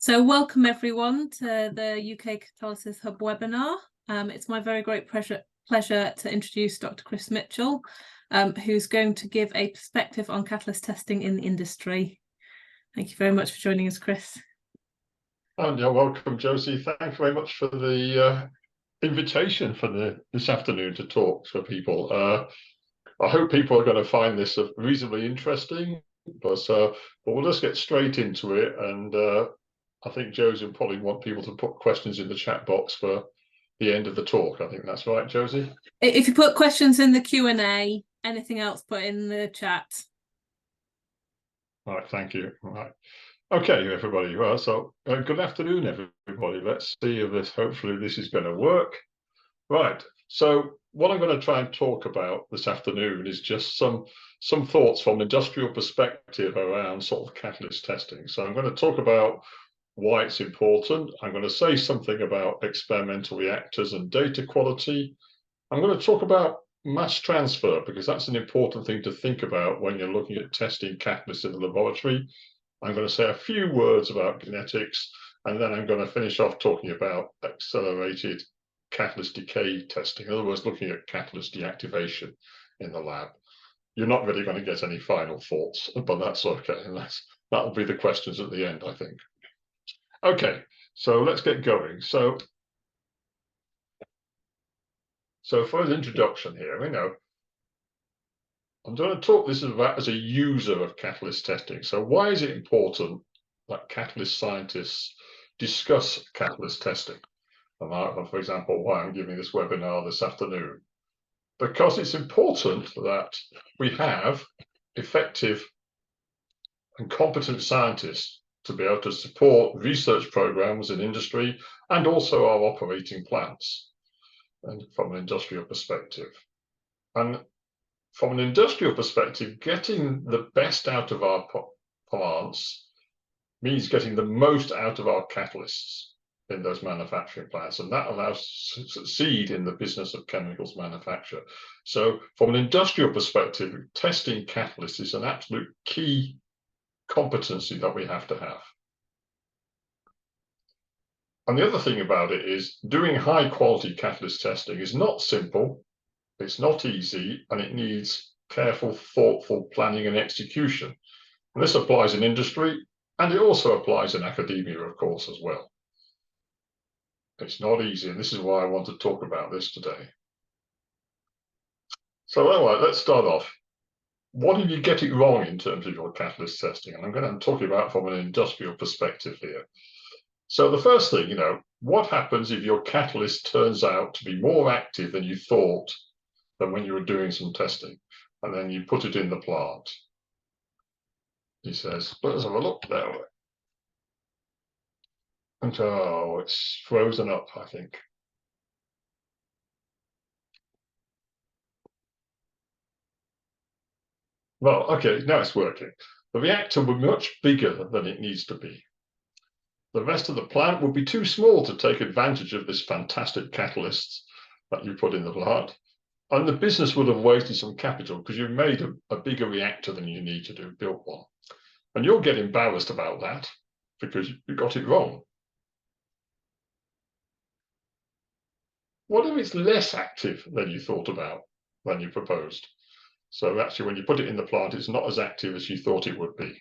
So welcome everyone to the UK Catalysis Hub webinar. It's my very great pleasure to introduce Dr. Chris Mitchell, who's going to give a perspective on catalyst testing in the industry. Thank you very much for joining us, Chris. Oh, you're welcome, Josie. Thanks very much for the invitation for this afternoon to talk to people. I hope people are going to find this reasonably interesting, but we'll just get straight into it. And I think Josie will probably want people to put questions in the chat box for the end of the talk. I think that's right, Josie. If you put questions in the Q&A, anything else, put in the chat. All right, thank you. All right. Okay, everybody. Well, so good afternoon, everybody. Let's see if hopefully this is going to work. Right. So what I'm going to try and talk about this afternoon is just some thoughts from an industrial perspective around sort of catalyst testing. So I'm going to talk about why it's important. I'm going to say something about experimental reactors and data quality. I'm going to talk about mass transfer, because that's an important thing to think about when you're looking at testing catalysts in the laboratory. I'm going to say a few words about kinetics, and then I'm going to finish off talking about accelerated catalyst decay testing. In other words, looking at catalyst deactivation in the lab. You're not really going to get any final thoughts, but that's okay. And that'll be the questions at the end, I think. Okay, so let's get going. So for an introduction here, I'm going to talk this about as a user of catalyst testing. So why is it important that catalyst scientists discuss catalyst testing? And for example, why I'm giving this webinar this afternoon. Because it's important that we have effective and competent scientists to be able to support research programs in industry and also our operating plants, and from an industrial perspective. And from an industrial perspective, getting the best out of our plants means getting the most out of our catalysts in those manufacturing plants, and that allows us to succeed in the business of chemicals manufacture. So from an industrial perspective, testing catalysts is an absolute key competency that we have to have. And the other thing about it is doing high quality catalyst testing is not simple, it's not easy, and it needs careful, thoughtful planning and execution. And this applies in industry, and it also applies in academia, of course, as well. It's not easy, and this is why I want to talk about this today. So anyway, let's start off. What if you get it wrong in terms of your catalyst testing? And I'm going to talk about from an industrial perspective here. So the first thing, what happens if your catalyst turns out to be more active than you thought than when you were doing some testing, and then you put it in the plant? He says, let's have a look there. And oh, it's frozen up, I think. Well, okay, now it's working. The reactor will be much bigger than it needs to be. The rest of the plant will be too small to take advantage of this fantastic catalyst that you put in the plant. And the business would have wasted some capital because you've made a bigger reactor than you need to do, built one. And you'll get embarrassed about that because you got it wrong. What if it's less active than you thought about, than you proposed? So actually, when you put it in the plant, it's not as active as you thought it would be.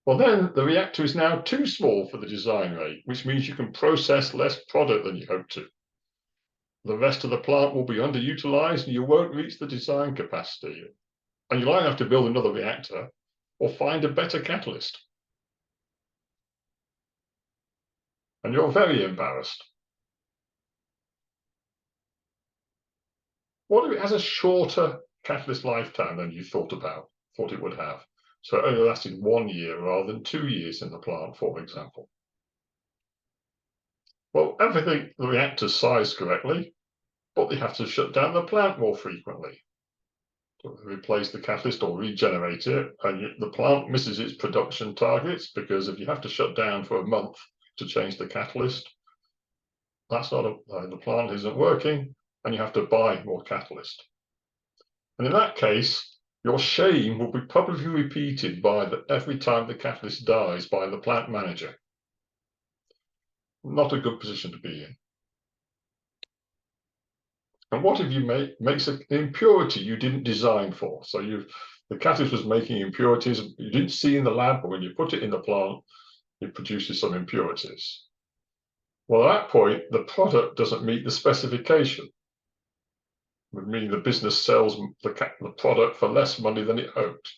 Well, then the reactor is now too small for the design rate, which means you can process less product than you hoped to. The rest of the plant will be underutilized and you won't reach the design capacity. And you'll either have to build another reactor or find a better catalyst. And you're very embarrassed. What if it has a shorter catalyst lifetime than you thought it would have? So it only lasted 1 year rather than 2 years in the plant, for example. Well, everything, the reactor's sized correctly, but they have to shut down the plant more frequently to replace the catalyst or regenerate it, and the plant misses its production targets, because if you have to shut down for a month to change the catalyst, that's not the plant isn't working, and you have to buy more catalyst. And in that case, Your shame will be publicly repeated every time the catalyst dies by the plant manager. Not a good position to be in. And what if you makes an impurity you didn't design for? So the catalyst was making impurities you didn't see in the lab, but when you put it in the plant, it produces some impurities. Well, at that point, the product doesn't meet the specification. It would mean the business sells the product for less money than it hoped.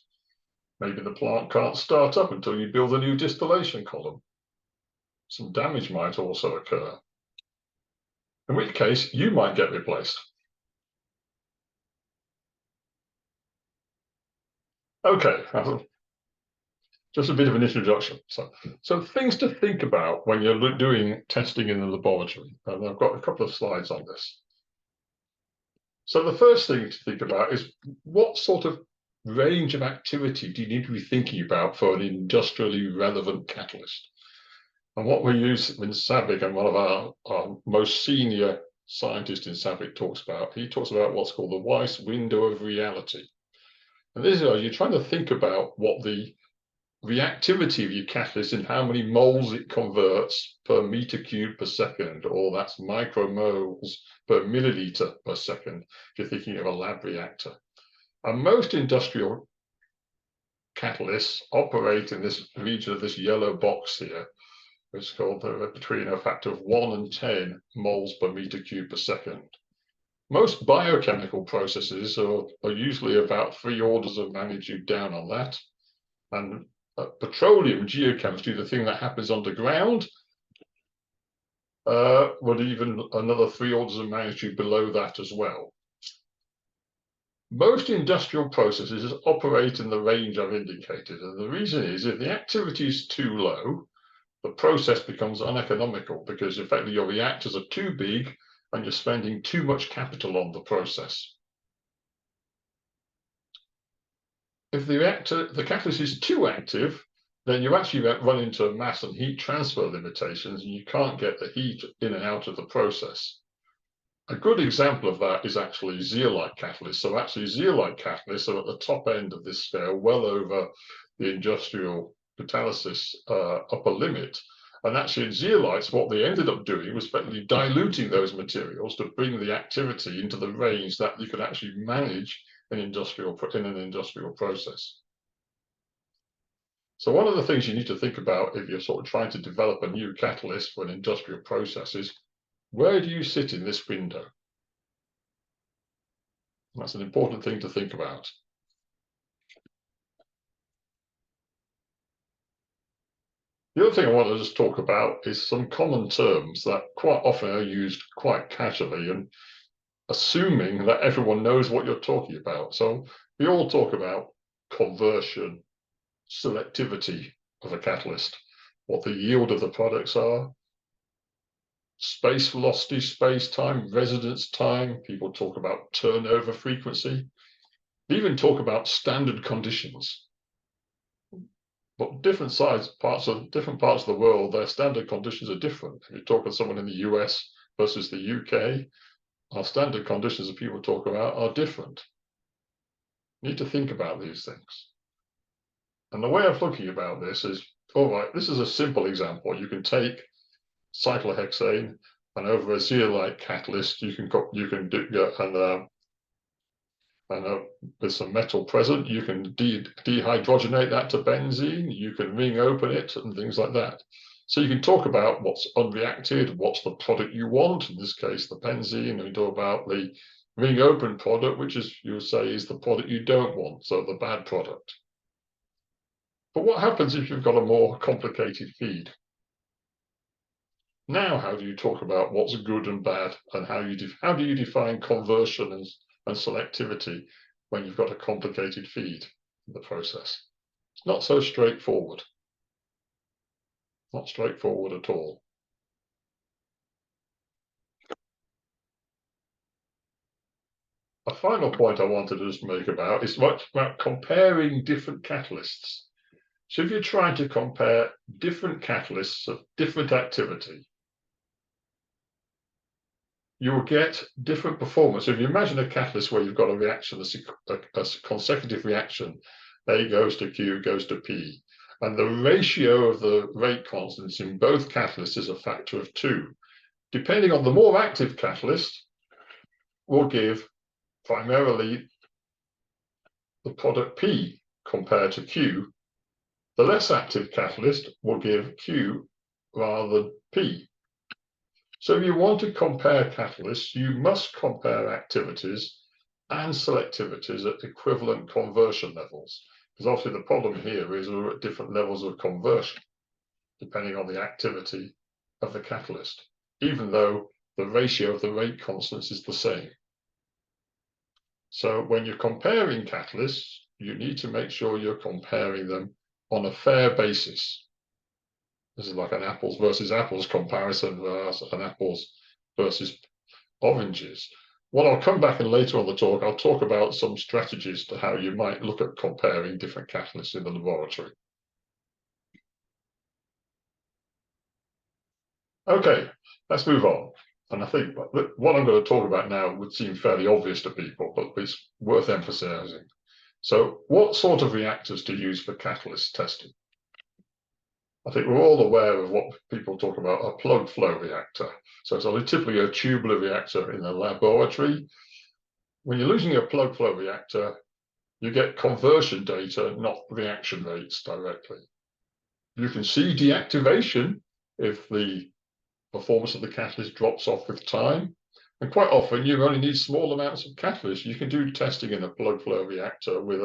Maybe the plant can't start up until you build a new distillation column. Some damage might also occur, in which case you might get replaced. Okay, just a bit of an introduction. So things to think about when you're doing testing in the laboratory. And I've got a couple of slides on this. So the first thing to think about is what sort of range of activity do you need to be thinking about for an industrially relevant catalyst? And what we use in SABIC, and one of our most senior scientists in SABIC talks about what's called the Weiss window of reality. And this is you're trying to think about what the reactivity of your catalyst and how many moles it converts per meter cubed per second, or that's micromoles per milliliter per second, if you're thinking of a lab reactor. And most industrial catalysts operate in this region of this yellow box here. It's called between a factor of 1 and 10 moles per meter cubed per second. Most biochemical processes are usually about 3 orders of magnitude down on that. And petroleum geochemistry, the thing that happens underground, would even another 3 orders of magnitude below that as well. Most industrial processes operate in the range I've indicated, and the reason is if the activity is too low, the process becomes uneconomical because effectively your reactors are too big and you're spending too much capital on the process. If the catalyst is too active, then you actually run into mass and heat transfer limitations and you can't get the heat in and out of the process. A good example of that is actually zeolite catalysts. So actually zeolite catalysts are at the top end of this scale, well over the industrial catalysis upper limit. And actually in zeolites, what they ended up doing was effectively diluting those materials to bring the activity into the range that you could actually manage in an industrial process. So one of the things you need to think about if you're sort of trying to develop a new catalyst for an industrial process is, where do you sit in this window? That's an important thing to think about. The other thing I want to just talk about is some common terms that quite often are used quite casually and assuming that everyone knows what you're talking about. So we all talk about conversion, selectivity of a catalyst, what the yield of the products are, space velocity, space time, residence time. People talk about turnover frequency. They even talk about standard conditions. But different parts of the world, their standard conditions are different. If you talk to someone in the US versus the UK, our standard conditions that people talk about are different. You need to think about these things. And the way of looking about this is, all right, this is a simple example. You can take cyclohexane, and over a zeolite catalyst, you can do with some metal present, you can dehydrogenate that to benzene. You can ring open it and things like that. So you can talk about what's unreacted, what's the product you want. In this case, the benzene. And we talk about the ring open product, which is you say is the product you don't want, so the bad product. But what happens if you've got a more complicated feed? Now, how do you talk about what's good and bad, and how do you define conversion and selectivity when you've got a complicated feed in the process? It's not so straightforward. Not straightforward at all. A final point I wanted to just make about is about comparing different catalysts. So if you're trying to compare different catalysts of different activity, you will get different performance. If you imagine a catalyst where you've got a reaction, a consecutive reaction, A goes to Q, goes to P, and the ratio of the rate constants in both catalysts is a factor of 2. Depending on the more active catalyst, will give primarily the product P compared to Q. The less active catalyst will give Q rather than P. So if you want to compare catalysts, you must compare activities and selectivities at equivalent conversion levels. Because obviously the problem here is we're at different levels of conversion, depending on the activity of the catalyst, even though the ratio of the rate constants is the same. So when you're comparing catalysts, you need to make sure you're comparing them on a fair basis. This is like an apples versus apples comparison versus an apples versus oranges. What I'll come back and later on the talk, I'll talk about some strategies to how you might look at comparing different catalysts in the laboratory. Okay, let's move on. And I think what I'm going to talk about now would seem fairly obvious to people, but it's worth emphasizing. So what sort of reactors to use for catalyst testing? I think we're all aware of what people talk about, a plug flow reactor. So it's typically a tubular reactor in the laboratory. When you're using a plug flow reactor, you get conversion data, not reaction rates directly. You can see deactivation if the performance of the catalyst drops off with time. And quite often you only need small amounts of catalyst. You can do testing in a plug flow reactor with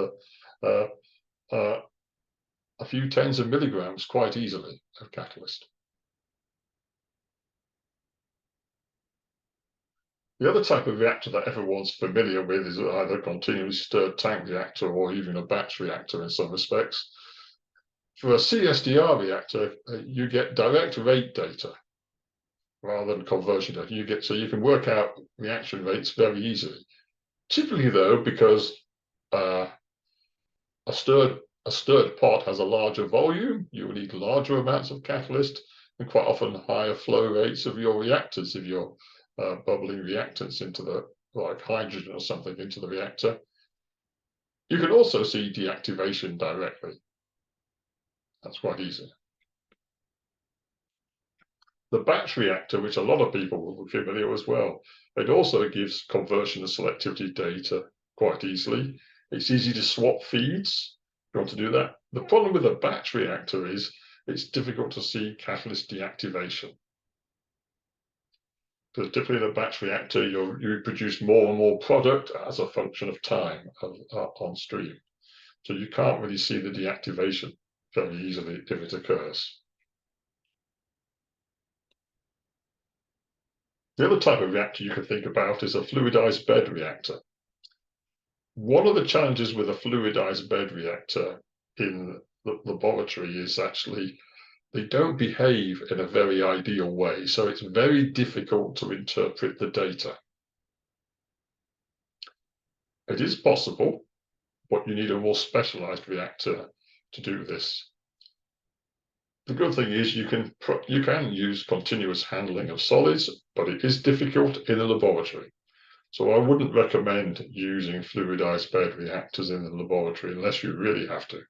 a few tens of milligrams quite easily of catalyst. The other type of reactor that everyone's familiar with is either a continuously stirred tank reactor or even a batch reactor in some respects. For a CSDR reactor, you get direct rate data rather than conversion data. So you can work out reaction rates very easily. Typically, though, because a stirred pot has a larger volume, you will need larger amounts of catalyst and quite often higher flow rates of your reactors if you're bubbling reactants into the, like hydrogen or something, into the reactor. You can also see deactivation directly. That's quite easy. The batch reactor, which a lot of people will be familiar as well, it also gives conversion and selectivity data quite easily. It's easy to swap feeds. You want to do that. The problem with a batch reactor is it's difficult to see catalyst deactivation. Because typically in a batch reactor, you produce more and more product as a function of time on stream. So you can't really see the deactivation very easily if it occurs. The other type of reactor you can think about is a fluidized bed reactor. One of the challenges with a fluidized bed reactor in the laboratory is actually they don't behave in a very ideal way. So it's very difficult to interpret the data. It is possible, but you need a more specialized reactor to do this. The good thing is you can use continuous handling of solids, but it is difficult in a laboratory. So I wouldn't recommend using fluidized bed reactors in the laboratory unless you really have to.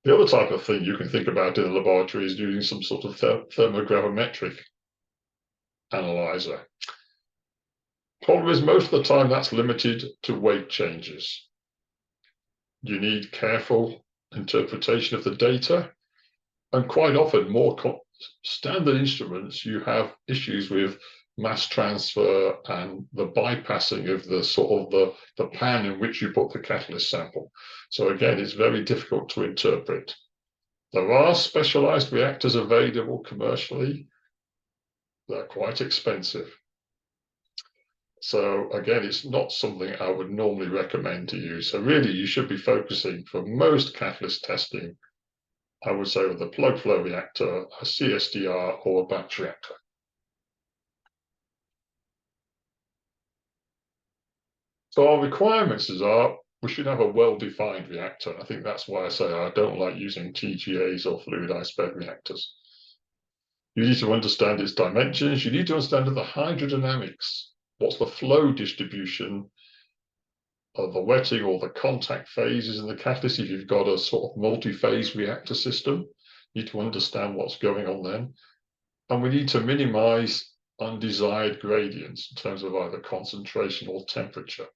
The other type of thing you can think about in the laboratory is using some sort of thermogravimetric analyzer. Problem is most of the time that's limited to weight changes. You need careful interpretation of the data, and quite often more standard instruments you have issues with mass transfer and the bypassing of the sort of the pan in which you put the catalyst sample. So again, it's very difficult to interpret. There are specialized reactors available commercially. They're quite expensive. So again, it's not something I would normally recommend to you. So really, you should be focusing for most catalyst testing, I would say, with a plug flow reactor, a CSDR, or a batch reactor. So our requirements are we should have a well-defined reactor. I think that's why I say I don't like using TGAs or fluidized bed reactors. You need to understand its dimensions. You need to understand the hydrodynamics. What's the flow distribution of the wetting or the contact phases in the catalyst? If you've got a sort of multi-phase reactor system, you need to understand what's going on then. And we need to minimize undesired gradients in terms of either concentration or temperature,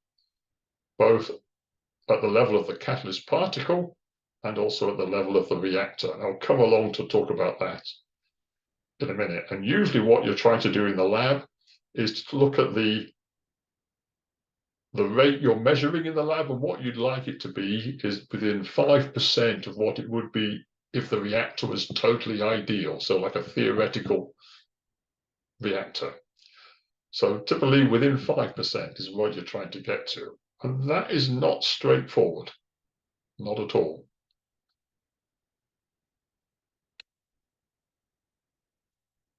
both at the level of the catalyst particle and also at the level of the reactor. And I'll come along to talk about that in a minute. And usually what you're trying to do in the lab is to look at the rate you're measuring in the lab, and what you'd like it to be is within 5% of what it would be if the reactor was totally ideal, so like a theoretical reactor. So typically within 5% is what you're trying to get to. And that is not straightforward, not at all.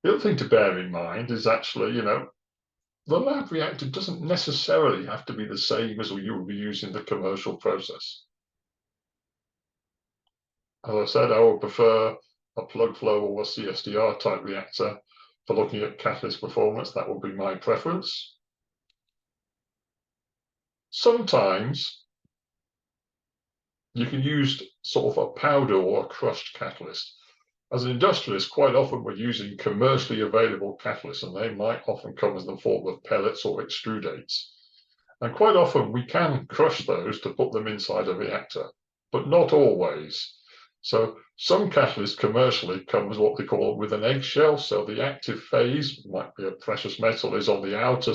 The other thing to bear in mind is actually, the lab reactor doesn't necessarily have to be the same as you will be using the commercial process. As I said, I would prefer a plug flow or a CSDR type reactor for looking at catalyst performance. That would be my preference. Sometimes you can use sort of a powder or a crushed catalyst. As an industrialist, quite often we're using commercially available catalysts, and they might often come in the form of pellets or extrudates. And quite often we can crush those to put them inside a reactor, but not always. So some catalysts commercially come as what they call with an eggshell. So the active phase, might be a precious metal, is on the outer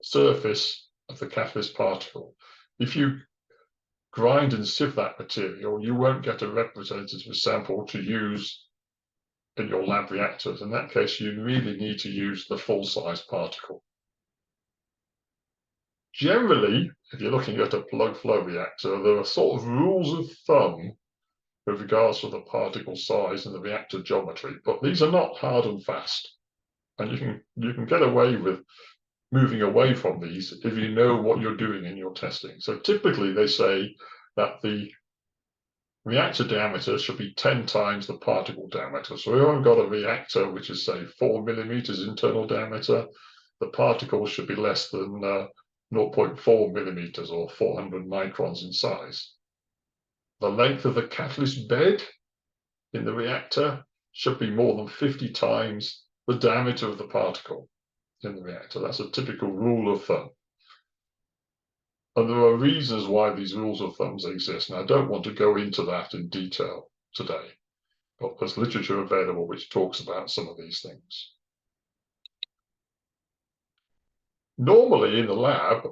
surface of the catalyst particle. If you grind and sieve that material, you won't get a representative sample to use in your lab reactors. In that case, you really need to use the full-size particle. Generally, if you're looking at a plug flow reactor, there are sort of rules of thumb with regards to the particle size and the reactor geometry, but these are not hard and fast. And you can get away with moving away from these if you know what you're doing in your testing. So typically they say that the reactor diameter should be 10 times the particle diameter. So if I've got a reactor which is, say, 4 millimeters internal diameter, the particle should be less than 0.4 millimeters or 400 microns in size. The length of the catalyst bed in the reactor should be more than 50 times the diameter of the particle in the reactor. That's a typical rule of thumb. And there are reasons why these rules of thumbs exist. And I don't want to go into that in detail today, but there's literature available which talks about some of these things. Normally in the lab,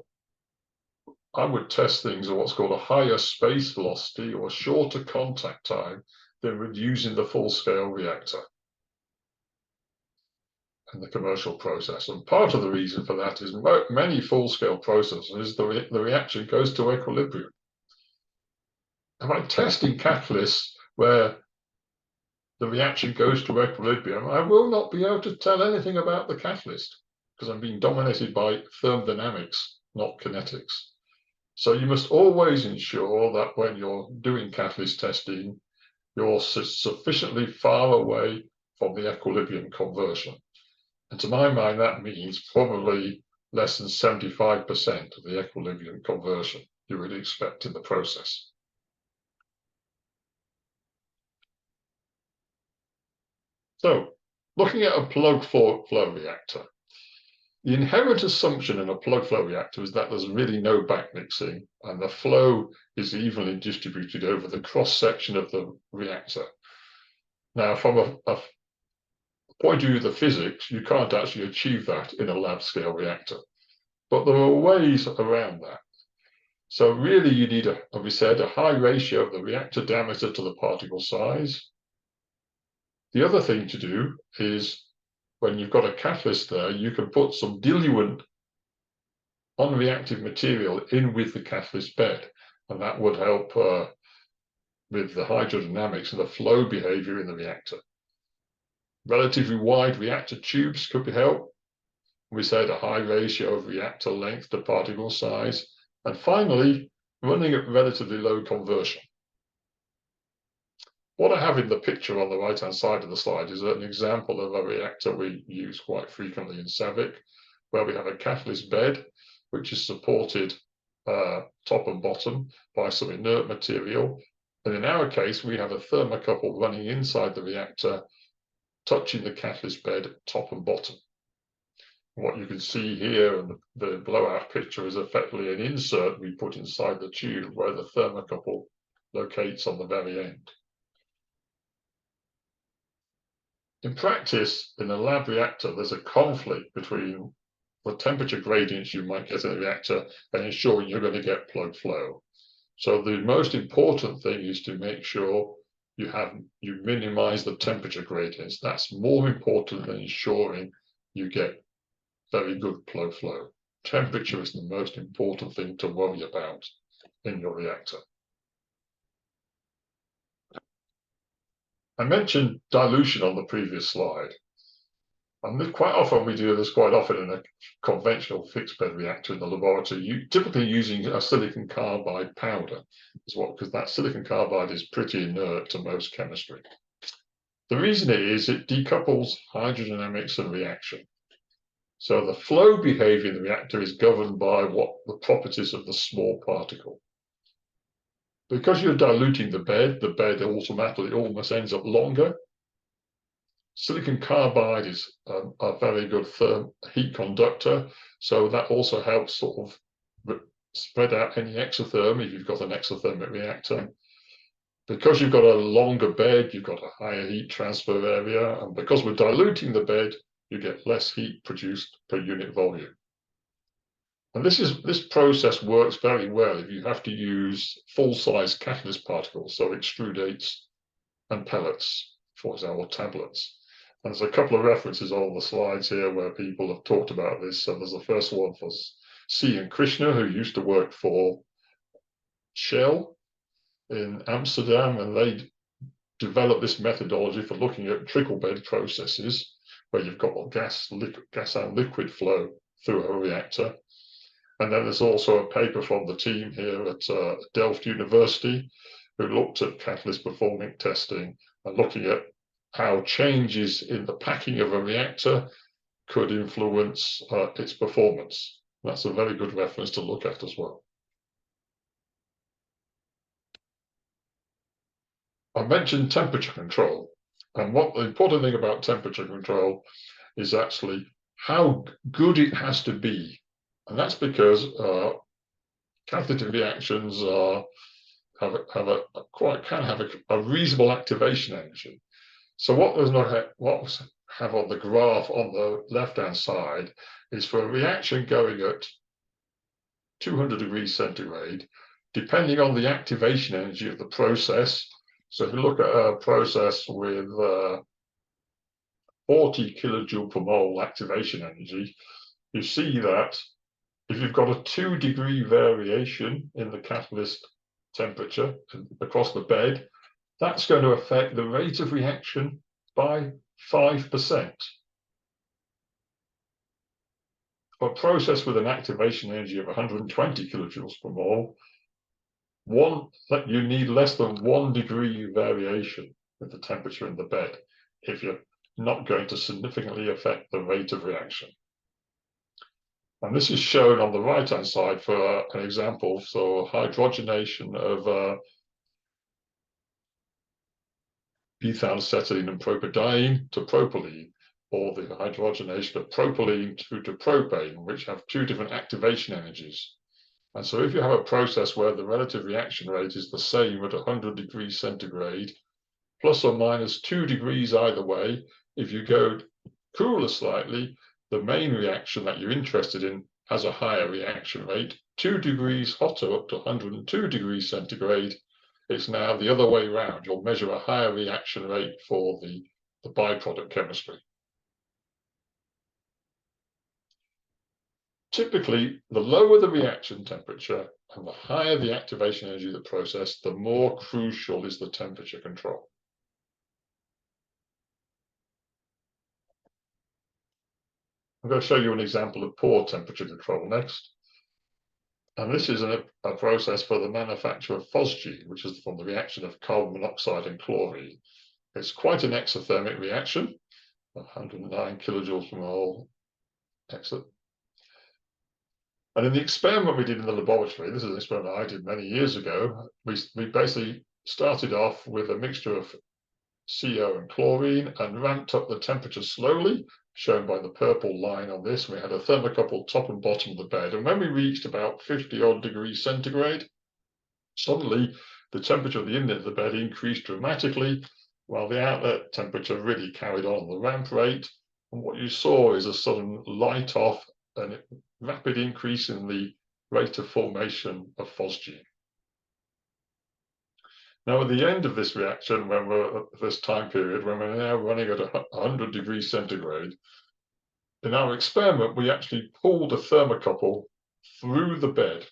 I would test things at what's called a higher space velocity or shorter contact time than would use in the full-scale reactor in the commercial process. And part of the reason for that is many full-scale processes, the reaction goes to equilibrium. If I'm testing catalysts where the reaction goes to equilibrium, I will not be able to tell anything about the catalyst because I'm being dominated by thermodynamics, not kinetics. So you must always ensure that when you're doing catalyst testing, you're sufficiently far away from the equilibrium conversion. And to my mind, that means probably less than 75% of the equilibrium conversion you would expect in the process. So, looking at a plug flow reactor, the inherent assumption in a plug flow reactor is that there's really no backmixing and the flow is evenly distributed over the cross-section of the reactor. Now, from a point of view of the physics, you can't actually achieve that in a lab scale reactor, but there are ways around that. So really you need, as we said, a high ratio of the reactor diameter to the particle size. The other thing to do is when you've got a catalyst there, you can put some diluent unreactive material in with the catalyst bed, and that would help with the hydrodynamics and the flow behavior in the reactor. Relatively wide reactor tubes could help. We said a high ratio of reactor length to particle size. And finally, running at relatively low conversion. What I have in the picture on the right-hand side of the slide is an example of a reactor we use quite frequently in SAVIC, where we have a catalyst bed, which is supported top and bottom by some inert material. And in our case, we have a thermocouple running inside the reactor, touching the catalyst bed top and bottom. What you can see here in the blowout picture is effectively an insert we put inside the tube where the thermocouple locates on the very end. In practice, in a lab reactor, there's a conflict between the temperature gradients you might get in the reactor and ensuring you're going to get plug flow. So the most important thing is to make sure you minimize the temperature gradients. That's more important than ensuring you get very good plug flow. Temperature is the most important thing to worry about in your reactor. I mentioned dilution on the previous slide. And quite often we do this quite often in a conventional fixed bed reactor in the laboratory, typically using a silicon carbide powder, because that silicon carbide is pretty inert to most chemistry. The reason is it decouples hydrodynamics and reaction. So the flow behavior in the reactor is governed by what the properties of the small particle. Because you're diluting the bed automatically almost ends up longer. Silicon carbide is a very good heat conductor, so that also helps sort of spread out any exotherm if you've got an exothermic reactor. Because you've got a longer bed, you've got a higher heat transfer area, and because we're diluting the bed, you get less heat produced per unit volume. And this process works very well if you have to use full-size catalyst particles, so extrudates and pellets, for example, tablets. And there's a couple of references on the slides here where people have talked about this. So there's the first one for C. and Krishna, who used to work for Shell in Amsterdam, and they developed this methodology for looking at trickle bed processes where you've got gas and liquid flow through a reactor. And then there's also a paper from the team here at Delft University who looked at catalyst performance testing and looking at how changes in the packing of a reactor could influence its performance. That's a very good reference to look at as well. I mentioned temperature control, and what the important thing about temperature control is actually how good it has to be. And that's because catalytic reactions can have a reasonable activation energy. So what we have on the graph on the left-hand side is for a reaction going at 200 degrees centigrade, depending on the activation energy of the process. So if you look at a process with 40 kilojoule per mole activation energy, you see that if you've got a 2-degree variation in the catalyst temperature across the bed, that's going to affect the rate of reaction by 5%. For a process with an activation energy of 120 kilojoules per mole, you need less than 1 degree variation with the temperature in the bed if you're not going to significantly affect the rate of reaction. And this is shown on the right-hand side for an example. So hydrogenation of butane, and propadiene to propylene, or the hydrogenation of propylene to propane, which have 2 different activation energies. And so if you have a process where the relative reaction rate is the same at 100 degrees centigrade, plus or minus 2 degrees either way, if you go cooler slightly, the main reaction that you're interested in has a higher reaction rate. 2 degrees hotter, up to 102 degrees centigrade, it's now the other way around. You'll measure a higher reaction rate for the byproduct chemistry. Typically, the lower the reaction temperature and the higher the activation energy of the process, the more crucial is the temperature control. I'm going to show you an example of poor temperature control next. And this is a process for the manufacture of phosgene, which is from the reaction of carbon monoxide and chlorine. It's quite an exothermic reaction, 109 kilojoules per mole exit. And in the experiment we did in the laboratory, this is an experiment I did many years ago, we basically started off with a mixture of CO and chlorine and ramped up the temperature slowly, shown by the purple line on this. We had a thermocouple top and bottom of the bed. And when we reached about 50 odd degrees centigrade, suddenly the temperature of the inlet of the bed increased dramatically, while the outlet temperature really carried on the ramp rate. And what you saw is a sudden light off and a rapid increase in the rate of formation of phosgene. Now, at the end of this reaction, when we're at this time period, when we're now running at 100 degrees centigrade, in our experiment, we actually pulled a thermocouple through the bed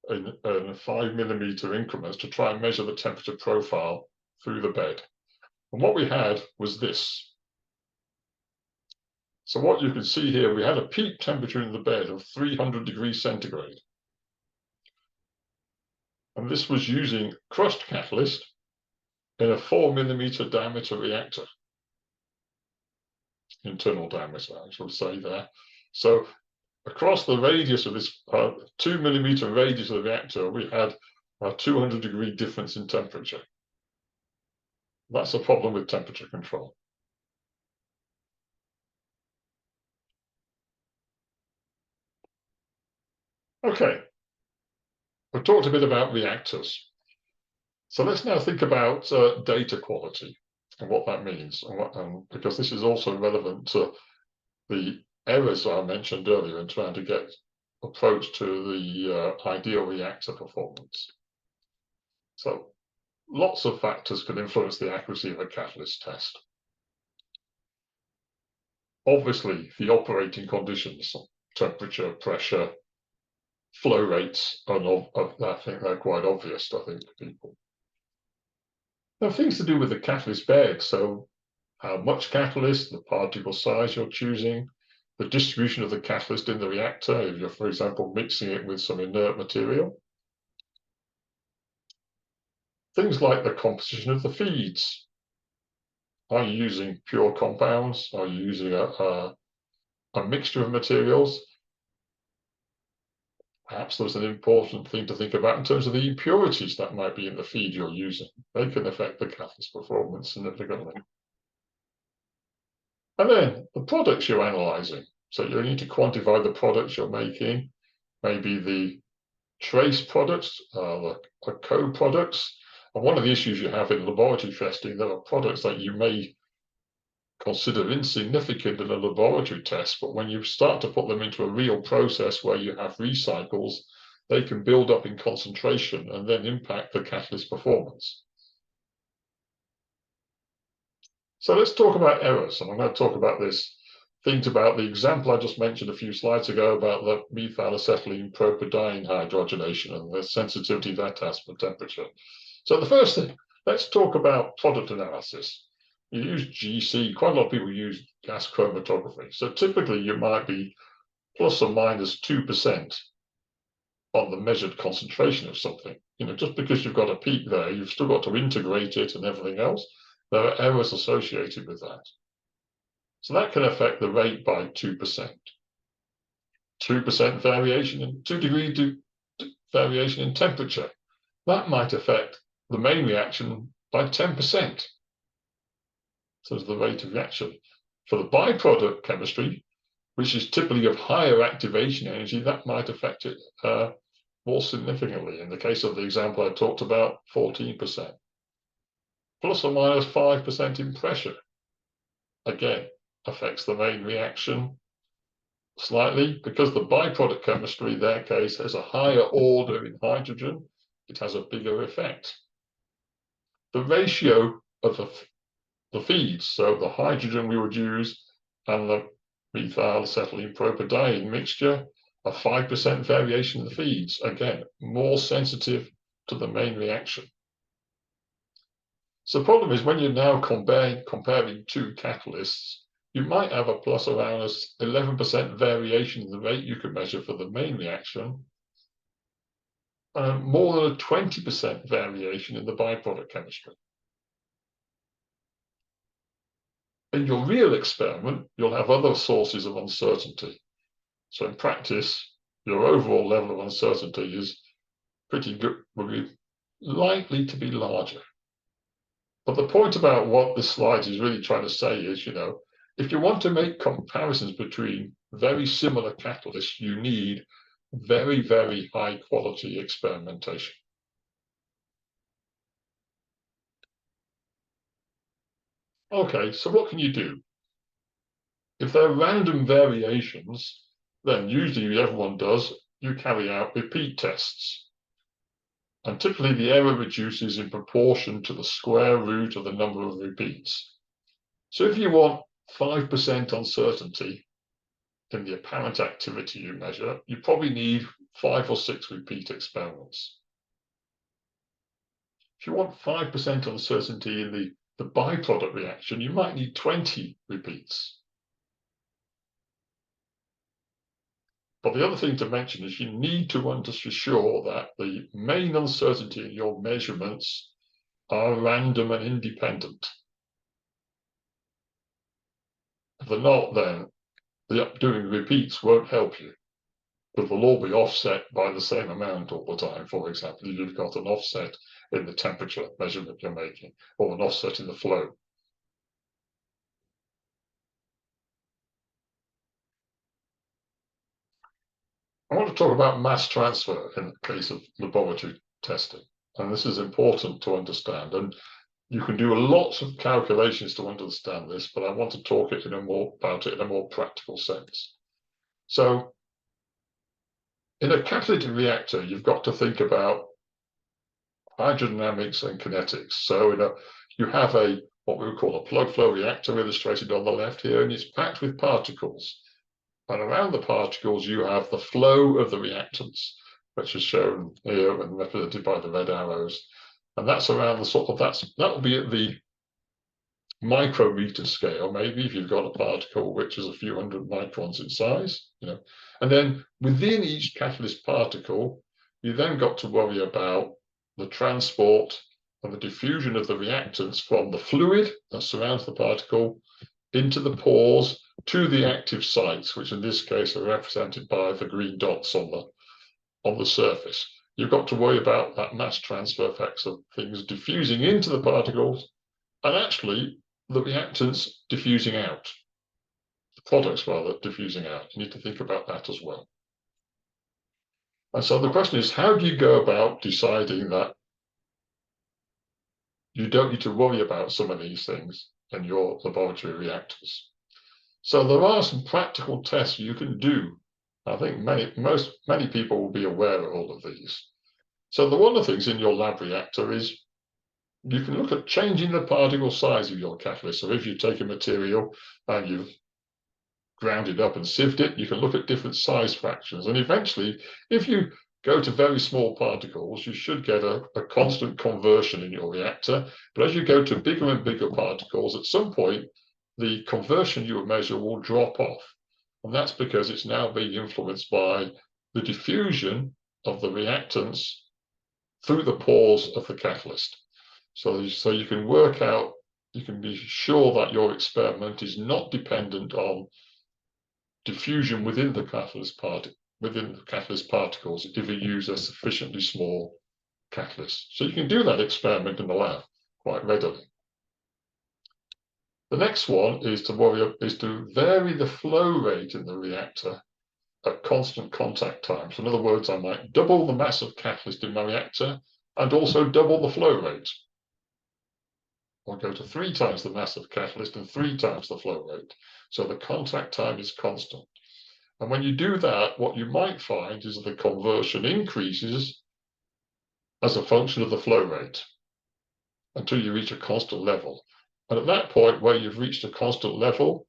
in 5mm increments to try and measure the temperature profile through the bed. And what we had was this. So what you can see here, we had a peak temperature in the bed of 300 degrees centigrade. And this was using crushed catalyst in a 4mm diameter reactor. Internal diameter, I should say there. So across the radius of this 2mm radius of the reactor, we had a 200-degree difference in temperature. That's a problem with temperature control. Okay, we've talked a bit about reactors. So let's now think about data quality and what that means, because this is also relevant to the errors I mentioned earlier in trying to get approach to the ideal reactor performance. So lots of factors can influence the accuracy of a catalyst test. Obviously, the operating conditions, temperature, pressure, flow rates, I think they're quite obvious, I think, to people. There are things to do with the catalyst bed, so how much catalyst, the particle size you're choosing, the distribution of the catalyst in the reactor, if you're, for example, mixing it with some inert material. Things like the composition of the feeds. Are you using pure compounds? Are you using a mixture of materials? Perhaps there's an important thing to think about in terms of the impurities that might be in the feed you're using. They can affect the catalyst performance significantly. And then the products you're analyzing. So you need to quantify the products you're making, maybe the trace products, the co-products. And one of the issues you have in laboratory testing, there are products that you may consider insignificant in a laboratory test, but when you start to put them into a real process where you have recycles, they can build up in concentration and then impact the catalyst performance. So let's talk about errors, and I'm going to talk about this. Think about the example I just mentioned a few slides ago about the methylacetylene propadiene hydrogenation and the sensitivity that has for temperature. So the first thing, let's talk about product analysis. You use GC, quite a lot of people use gas chromatography. So typically you might be plus or minus 2% on the measured concentration of something. You know, just because you've got a peak there, you've still got to integrate it and everything else. There are errors associated with that. So that can affect the rate by 2%. 2% variation in 2-degree variation in temperature. That might affect the main reaction by 10%. So the rate of reaction. For the byproduct chemistry, which is typically of higher activation energy, that might affect it more significantly. In the case of the example I talked about, 14%. Plus or minus 5% in pressure. Again, affects the main reaction slightly, because the byproduct chemistry in their case has a higher order in hydrogen, it has a bigger effect. The ratio of the feeds, so the hydrogen we would use and the methylacetylene propadiene mixture, a 5% variation in the feeds, again, more sensitive to the main reaction. So the problem is when you're now comparing two catalysts, you might have a plus or minus 11% variation in the rate you can measure for the main reaction, more than a 20% variation in the byproduct chemistry. In your real experiment, you'll have other sources of uncertainty. So in practice, your overall level of uncertainty is pretty good, will be likely to be larger. But the point about what this slide is really trying to say is, if you want to make comparisons between very similar catalysts, you need very, very high quality experimentation. Okay, so what can you do? If there are random variations, then usually everyone does, you carry out repeat tests. And typically the error reduces in proportion to the square root of the number of repeats. So if you want 5% uncertainty in the apparent activity you measure, you probably need 5 or 6 repeat experiments. If you want 5% uncertainty in the byproduct reaction, you might need 20 repeats. But the other thing to mention is you need to understand sure that the main uncertainty in your measurements are random and independent. If they're not, then doing repeats won't help you, but they'll all be offset by the same amount all the time. For example, if you've got an offset in the temperature measurement you're making, or an offset in the flow. I want to talk about mass transfer in the case of laboratory testing. And this is important to understand. And you can do lots of calculations to understand this, but I want to talk about it in a more practical sense. So in a catalytic reactor, you've got to think about hydrodynamics and kinetics. So you have what we would call a plug flow reactor illustrated on the left here, and it's packed with particles. And around the particles, you have the flow of the reactants, which is shown here and represented by the red arrows. And that's around that will be at the micrometer scale, maybe, if you've got a particle which is a few hundred microns in size, And then within each catalyst particle, you then got to worry about the transport and the diffusion of the reactants from the fluid that surrounds the particle into the pores to the active sites, which in this case are represented by the green dots on the surface. You've got to worry about that mass transfer effects of things diffusing into the particles and actually the reactants diffusing out, the products rather diffusing out. You need to think about that as well. And so the question is, how do you go about deciding that you don't need to worry about some of these things in your laboratory reactors? So there are some practical tests you can do. I think many people will be aware of all of these. So one of the things in your lab reactor is you can look at changing the particle size of your catalyst. So if you take a material and you've ground it up and sieved it, you can look at different size fractions. And eventually, if you go to very small particles, you should get a constant conversion in your reactor. But as you go to bigger and bigger particles, at some point, the conversion you measure will drop off. And that's because it's now being influenced by the diffusion of the reactants through the pores of the catalyst. So you can work out, you can be sure that your experiment is not dependent on diffusion within the catalyst particles if you use a sufficiently small catalyst. So you can do that experiment in the lab quite readily. The next one is to vary the flow rate in the reactor at constant contact time. So in other words, I might double the mass of catalyst in my reactor and also double the flow rate. Or go to 3 times the mass of catalyst and 3 times the flow rate. So the contact time is constant. And when you do that, what you might find is that the conversion increases as a function of the flow rate until you reach a constant level. And at that point where you've reached a constant level,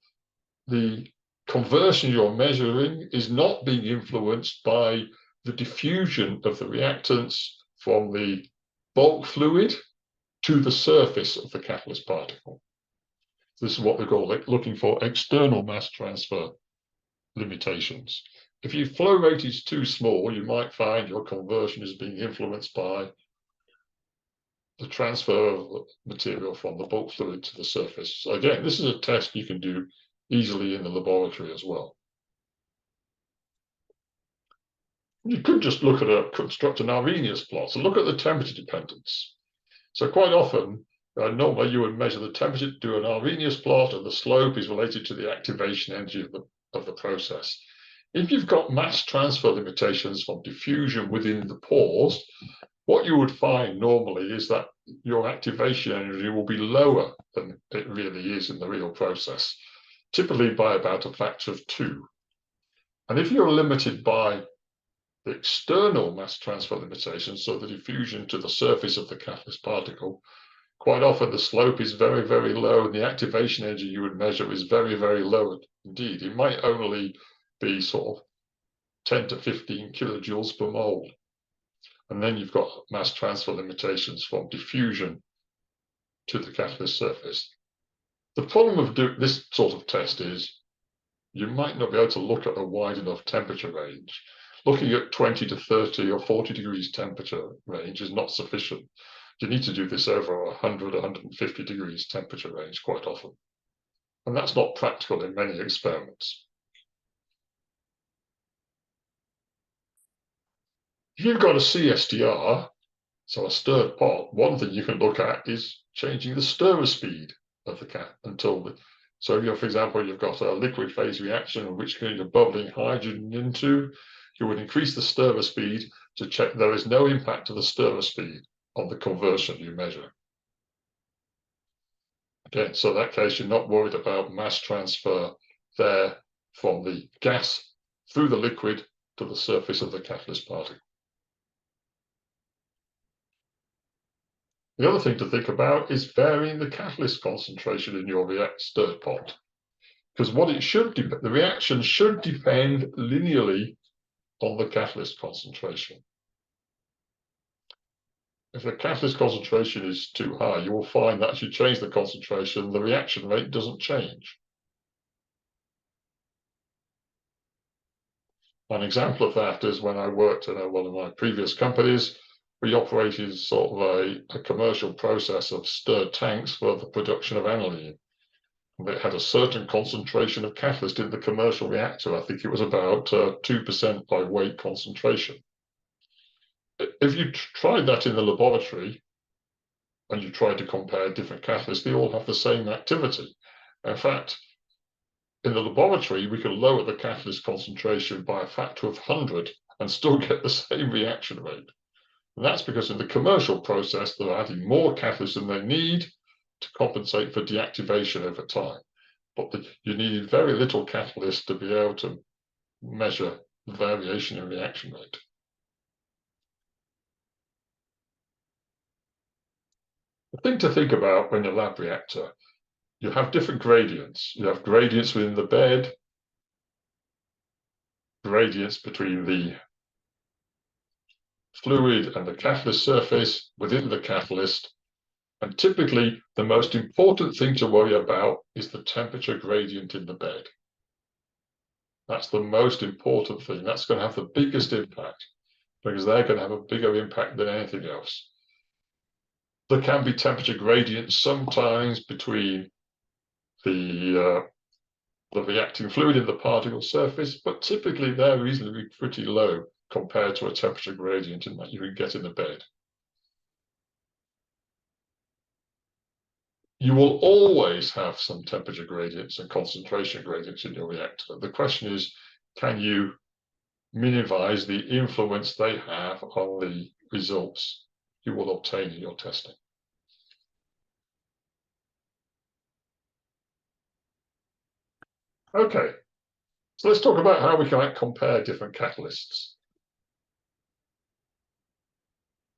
the conversion you're measuring is not being influenced by the diffusion of the reactants from the bulk fluid to the surface of the catalyst particle. This is what we call looking for external mass transfer limitations. If your flow rate is too small, you might find your conversion is being influenced by the transfer of material from the bulk fluid to the surface. So again, this is a test you can do easily in the laboratory as well. You could just look at construct an Arrhenius plot. So look at the temperature dependence. So quite often, normally you would measure the temperature, do an Arrhenius plot, and the slope is related to the activation energy of the process. If you've got mass transfer limitations from diffusion within the pores, what you would find normally is that your activation energy will be lower than it really is in the real process, typically by about a factor of 2. And if you're limited by the external mass transfer limitations, so the diffusion to the surface of the catalyst particle, quite often the slope is very, very low, and the activation energy you would measure is very, very low indeed. It might only be sort of 10 to 15 kilojoules per mole. And then you've got mass transfer limitations from diffusion to the catalyst surface. The problem of this sort of test is you might not be able to look at a wide enough temperature range. Looking at 20 to 30 or 40 degrees temperature range is not sufficient. You need to do this over 100, 150 degrees temperature range quite often. And that's not practical in many experiments. If you've got a CSTR, so a stirred pot, one thing you can look at is changing the stirrer speed of the cat so if for example, you've got a liquid phase reaction which you're bubbling hydrogen into, you would increase the stirrer speed to check there is no impact of the stirrer speed on the conversion you measure. Again, so in that case, you're not worried about mass transfer there from the gas through the liquid to the surface of the catalyst particle. The other thing to think about is varying the catalyst concentration in your stirred pot. Because what it should do, the reaction should depend linearly on the catalyst concentration. If the catalyst concentration is too high, you will find that as you change the concentration, the reaction rate doesn't change. An example of that is when I worked in one of my previous companies, we operated sort of a commercial process of stirred tanks for the production of aniline. It had a certain concentration of catalyst in the commercial reactor. I think it was about 2% by weight concentration. If you tried that in the laboratory and you tried to compare different catalysts, they all have the same activity. In fact, in the laboratory, we can lower the catalyst concentration by a factor of 100 and still get the same reaction rate. And that's because in the commercial process, they're adding more catalyst than they need to compensate for deactivation over time. But you need very little catalyst to be able to measure the variation in reaction rate. The thing to think about when you're lab reactor, you have different gradients. You have gradients within the bed, gradients between the fluid and the catalyst surface, within the catalyst, and typically the most important thing to worry about is the temperature gradient in the bed. That's the most important thing. That's going to have the biggest impact because they're going to have a bigger impact than anything else. There can be temperature gradients sometimes between the reacting fluid in the particle surface, but typically they're reasonably pretty low compared to a temperature gradient in that you can get in the bed. You will always have some temperature gradients and concentration gradients in your reactor. The question is, can you minimize the influence they have on the results you will obtain in your testing? Okay, so let's talk about how we can compare different catalysts.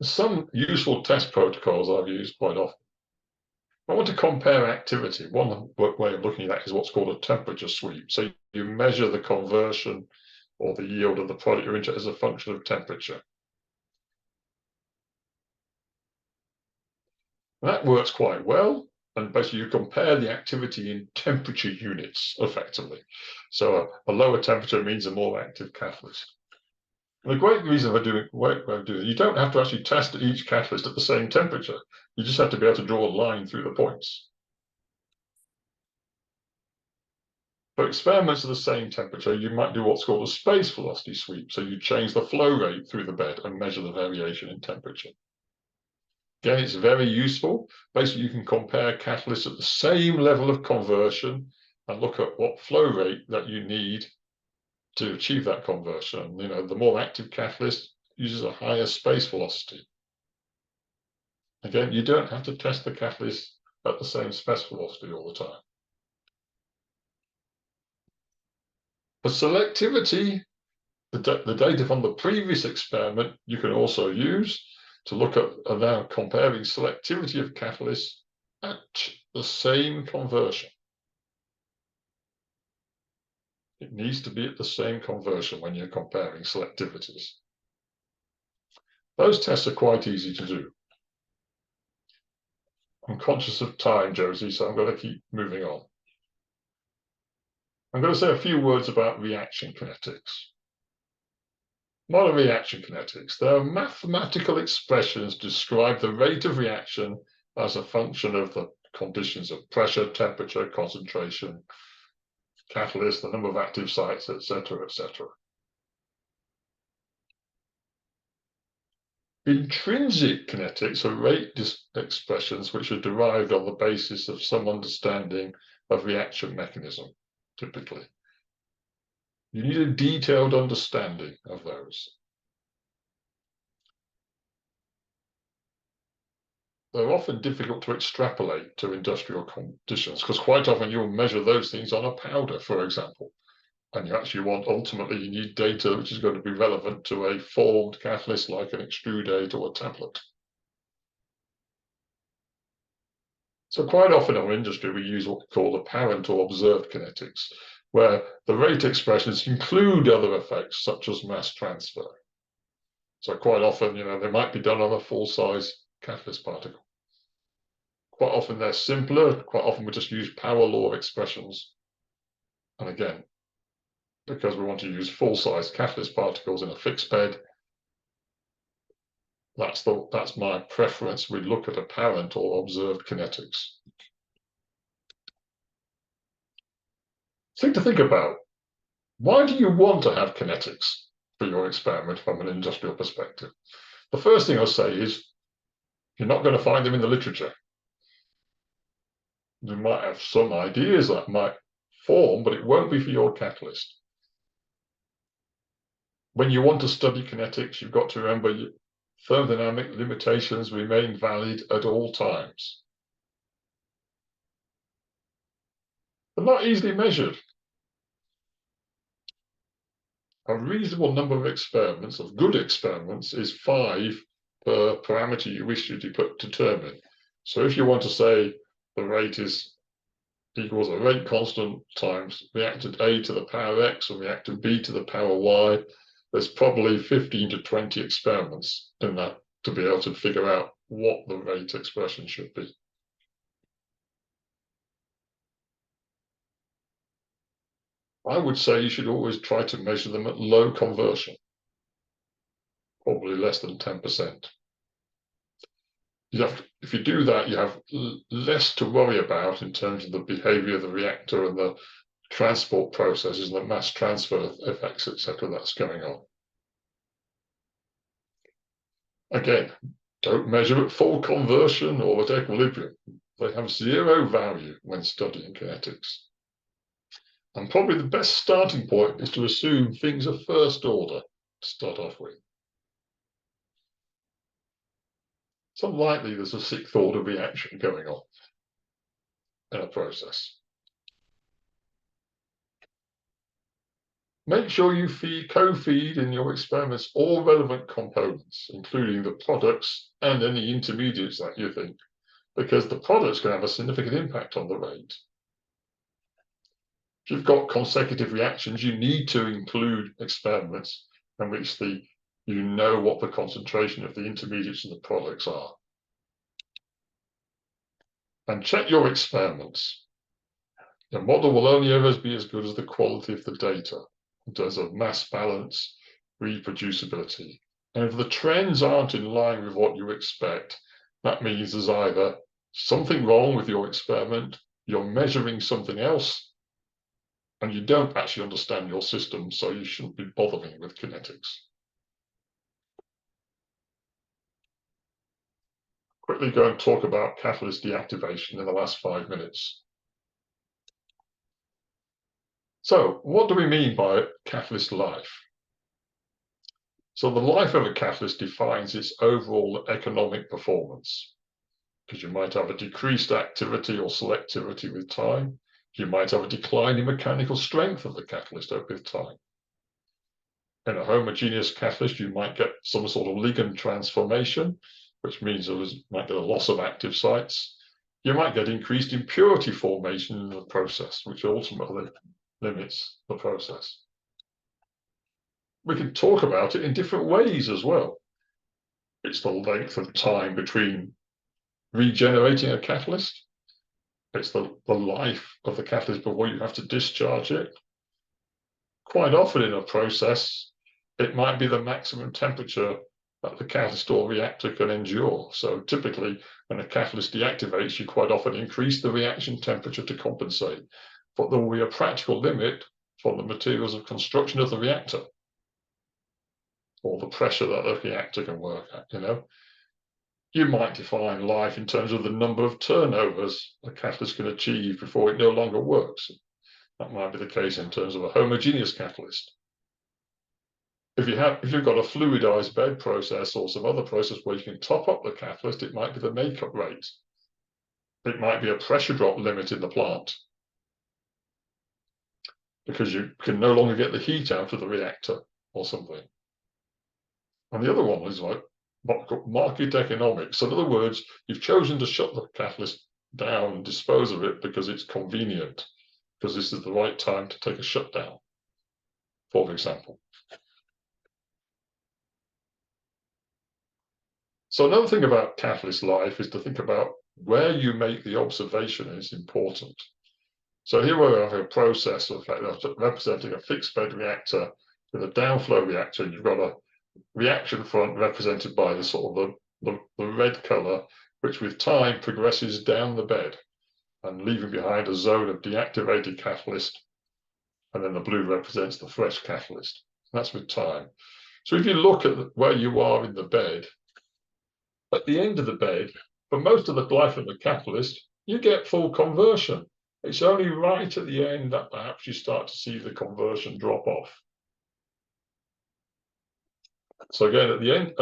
Some useful test protocols I've used quite often. I want to compare activity. One way of looking at that is what's called a temperature sweep. So you measure the conversion or the yield of the product you're into as a function of temperature. That works quite well. And basically you compare the activity in temperature units effectively. So a lower temperature means a more active catalyst. And the great reason for doing you don't have to actually test each catalyst at the same temperature. You just have to be able to draw a line through the points. For experiments at the same temperature, you might do what's called a space velocity sweep. So you change the flow rate through the bed and measure the variation in temperature. Again, it's very useful. Basically, you can compare catalysts at the same level of conversion and look at what flow rate that you need to achieve that conversion. You know, the more active catalyst uses a higher space velocity. Again, you don't have to test the catalyst at the same space velocity all the time. For selectivity, the data from the previous experiment you can also use to look at now comparing selectivity of catalysts at the same conversion. It needs to be at the same conversion when you're comparing selectivities. Those tests are quite easy to do. I'm conscious of time, Josie, so I'm going to keep moving on. I'm going to say a few words about reaction kinetics. What are reaction kinetics? They are mathematical expressions to describe the rate of reaction as a function of the conditions of pressure, temperature, concentration, catalyst, the number of active sites, etc., etc. Intrinsic kinetics are rate expressions which are derived on the basis of some understanding of reaction mechanism, typically. You need a detailed understanding of those. They're often difficult to extrapolate to industrial conditions because quite often you'll measure those things on a powder, for example. And you actually want, ultimately, you need data which is going to be relevant to a formed catalyst like an extrudate or a tablet. So quite often in our industry, we use what we call apparent or observed kinetics, where the rate expressions include other effects such as mass transfer. So quite often, you know, they might be done on a full-size catalyst particle. Quite often they're simpler. Quite often we just use power law expressions. And again, because we want to use full-size catalyst particles in a fixed bed, that's my preference. We look at apparent or observed kinetics. Thing to think about. Why do you want to have kinetics for your experiment from an industrial perspective? The first thing I'll say is you're not going to find them in the literature. You might have some ideas that might form, but it won't be for your catalyst. When you want to study kinetics, you've got to remember thermodynamic limitations remain valid at all times. They're not easily measured. A reasonable number of experiments, of good experiments, is 5 per parameter you wish to determine. So if you want to say the rate equals a rate constant times reactor A to the power X or reactor B to the power Y, there's probably 15 to 20 experiments in that to be able to figure out what the rate expression should be. I would say you should always try to measure them at low conversion, probably less than 10%. If you do that, you have less to worry about in terms of the behavior of the reactor and the transport processes and the mass transfer effects, etc., that's going on. Again, don't measure at full conversion or at equilibrium. They have 0 value when studying kinetics. And probably the best starting point is to assume things are first order to start off with. It's unlikely there's a 6th order reaction going on in a process. Make sure you co-feed in your experiments all relevant components, including the products and any intermediates that you think, because the products can have a significant impact on the rate. If you've got consecutive reactions, you need to include experiments in which you know what the concentration of the intermediates and the products are. and check your experiments. The model will only ever be as good as the quality of the data in terms of mass balance, reproducibility. And if the trends aren't in line with what you expect, that means there's either something wrong with your experiment, you're measuring something else, and you don't actually understand your system, so you shouldn't be bothering with kinetics. Quickly go and talk about catalyst deactivation in the last 5 minutes. So what do we mean by catalyst life? So the life of a catalyst defines its overall economic performance, because you might have a decreased activity or selectivity with time. You might have a decline in mechanical strength of the catalyst over time. In a homogeneous catalyst, you might get some sort of ligand transformation, which means you might get a loss of active sites. You might get increased impurity formation in the process, which ultimately limits the process. We can talk about it in different ways as well. It's the length of time between regenerating a catalyst. It's the life of the catalyst before you have to discharge it. Quite often in a process, it might be the maximum temperature that the catalyst or reactor can endure. So typically, when a catalyst deactivates, you quite often increase the reaction temperature to compensate. But there will be a practical limit for the materials of construction of the reactor, or the pressure that the reactor can work at, You might define life in terms of the number of turnovers a catalyst can achieve before it no longer works. That might be the case in terms of a homogeneous catalyst. If you've got a fluidized bed process or some other process where you can top up the catalyst, it might be the makeup rate. It might be a pressure drop limit in the plant, because you can no longer get the heat out of the reactor or something. And the other one is like market economics. So in other words, you've chosen to shut the catalyst down and dispose of it because it's convenient, because this is the right time to take a shutdown, for example. So another thing about catalyst life is to think about where you make the observation is important. So here we have a process representing a fixed bed reactor with a downflow reactor, and you've got a reaction front represented by the sort of the red color, which with time progresses down the bed and leaving behind a zone of deactivated catalyst, and then the blue represents the fresh catalyst. And that's with time. So if you look at where you are in the bed, at the end of the bed, for most of the life of the catalyst, you get full conversion. It's only right at the end that perhaps you start to see the conversion drop off. So again, at the end,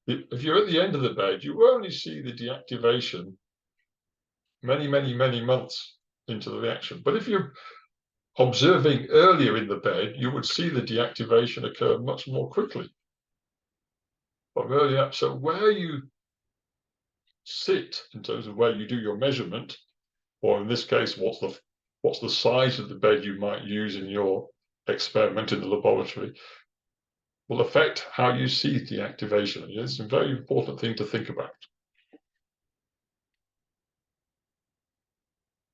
if you're at the end of the bed, you only see the deactivation many, many, many months into the reaction. But if you're observing earlier in the bed, you would see the deactivation occur much more quickly. But earlier, so where you sit in terms of where you do your measurement, or in this case, what's the size of the bed you might use in your experiment in the laboratory, will affect how you see deactivation. It's a very important thing to think about.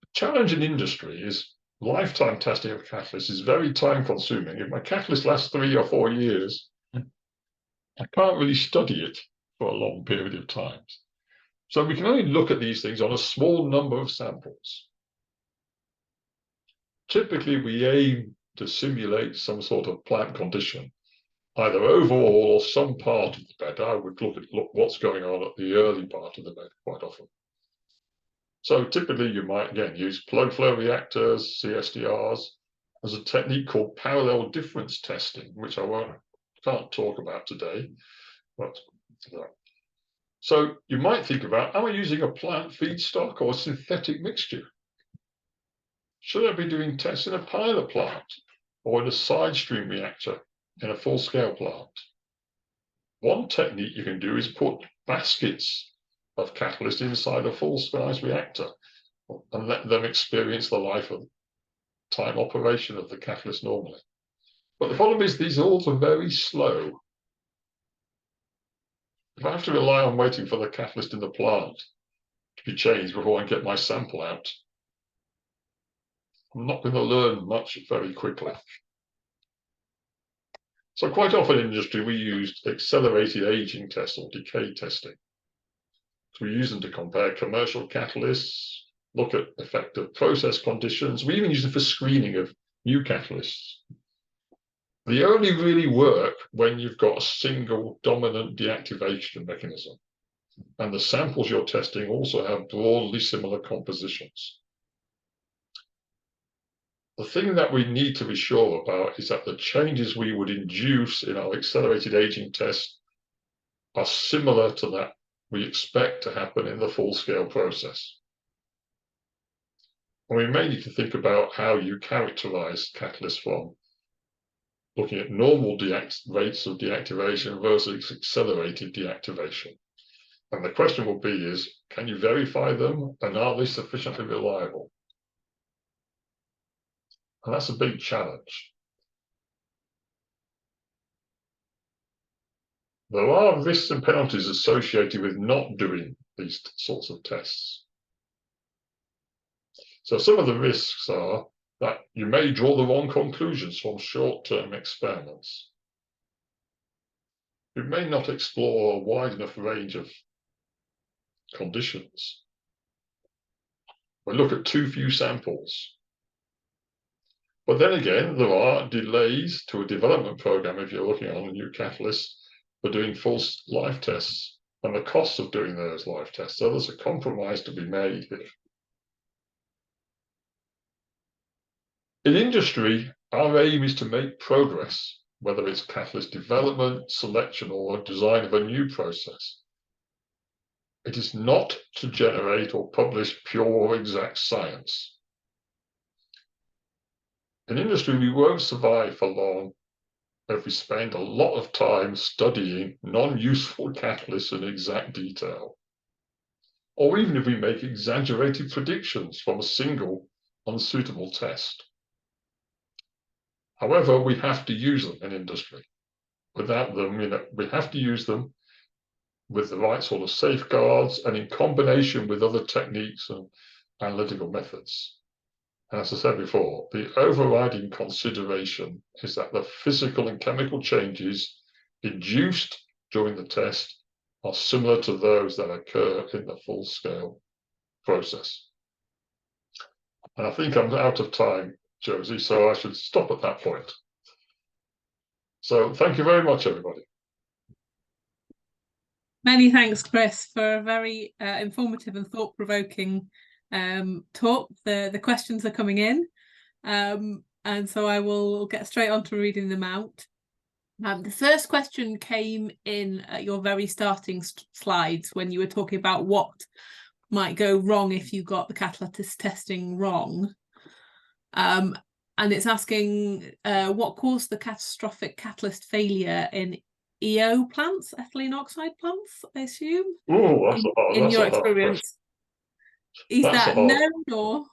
The challenge in industry is lifetime testing of catalysts is very time consuming. If my catalyst lasts 3 or 4 years, I can't really study it for a long period of time. So we can only look at these things on a small number of samples. Typically, we aim to simulate some sort of plant condition, either overall or some part of the bed. I would look at what's going on at the early part of the bed quite often. So typically you might, again, use plug flow reactors, CSDRs, as a technique called parallel difference testing, which I can't talk about today. But so you might think about, am I using a plant feedstock or a synthetic mixture? Should I be doing tests in a pilot plant or in a side stream reactor in a full-scale plant? One technique you can do is put baskets of catalyst inside a full-size reactor and let them experience the life of time operation of the catalyst normally. But the problem is these all are very slow. If I have to rely on waiting for the catalyst in the plant be changed before I get my sample out. I'm not going to learn much very quickly. So quite often in industry, we use accelerated aging tests or decay testing. So we use them to compare commercial catalysts, look at effective process conditions. We even use them for screening of new catalysts. They only really work when you've got a single dominant deactivation mechanism. And the samples you're testing also have broadly similar compositions. The thing that we need to be sure about is that the changes we would induce in our accelerated aging test are similar to that we expect to happen in the full-scale process. And we may need to think about how you characterize catalysts from looking at normal rates of deactivation versus accelerated deactivation. And the question will be is, can you verify them and are they sufficiently reliable? And that's a big challenge. There are risks and penalties associated with not doing these sorts of tests. So some of the risks are that you may draw the wrong conclusions from short-term experiments. You may not explore a wide enough range of conditions. We look at too few samples. But then again, there are delays to a development program if you're looking on a new catalyst for doing full life tests and the costs of doing those life tests. So there's a compromise to be made here. In industry, our aim is to make progress, whether it's catalyst development, selection, or design of a new process. It is not to generate or publish pure or exact science. In industry, we won't survive for long if we spend a lot of time studying non-useful catalysts in exact detail, or even if we make exaggerated predictions from a single unsuitable test. However, we have to use them in industry. Without them, we have to use them with the right sort of safeguards and in combination with other techniques and analytical methods. And as I said before, the overriding consideration is that the physical and chemical changes induced during the test are similar to those that occur in the full-scale process. And I think I'm out of time, Josie, so I should stop at that point. So thank you very much, everybody. Many thanks, Chris, for a very informative and thought-provoking talk. The questions are coming in, and so I will get straight on to reading them out. The first question came in at your very starting slides when you were talking about what might go wrong if you got the catalyst testing wrong. And it's asking what caused the catastrophic catalyst failure in EO plants, ethylene oxide plants, I assume. Oh, in your experience, is that known or?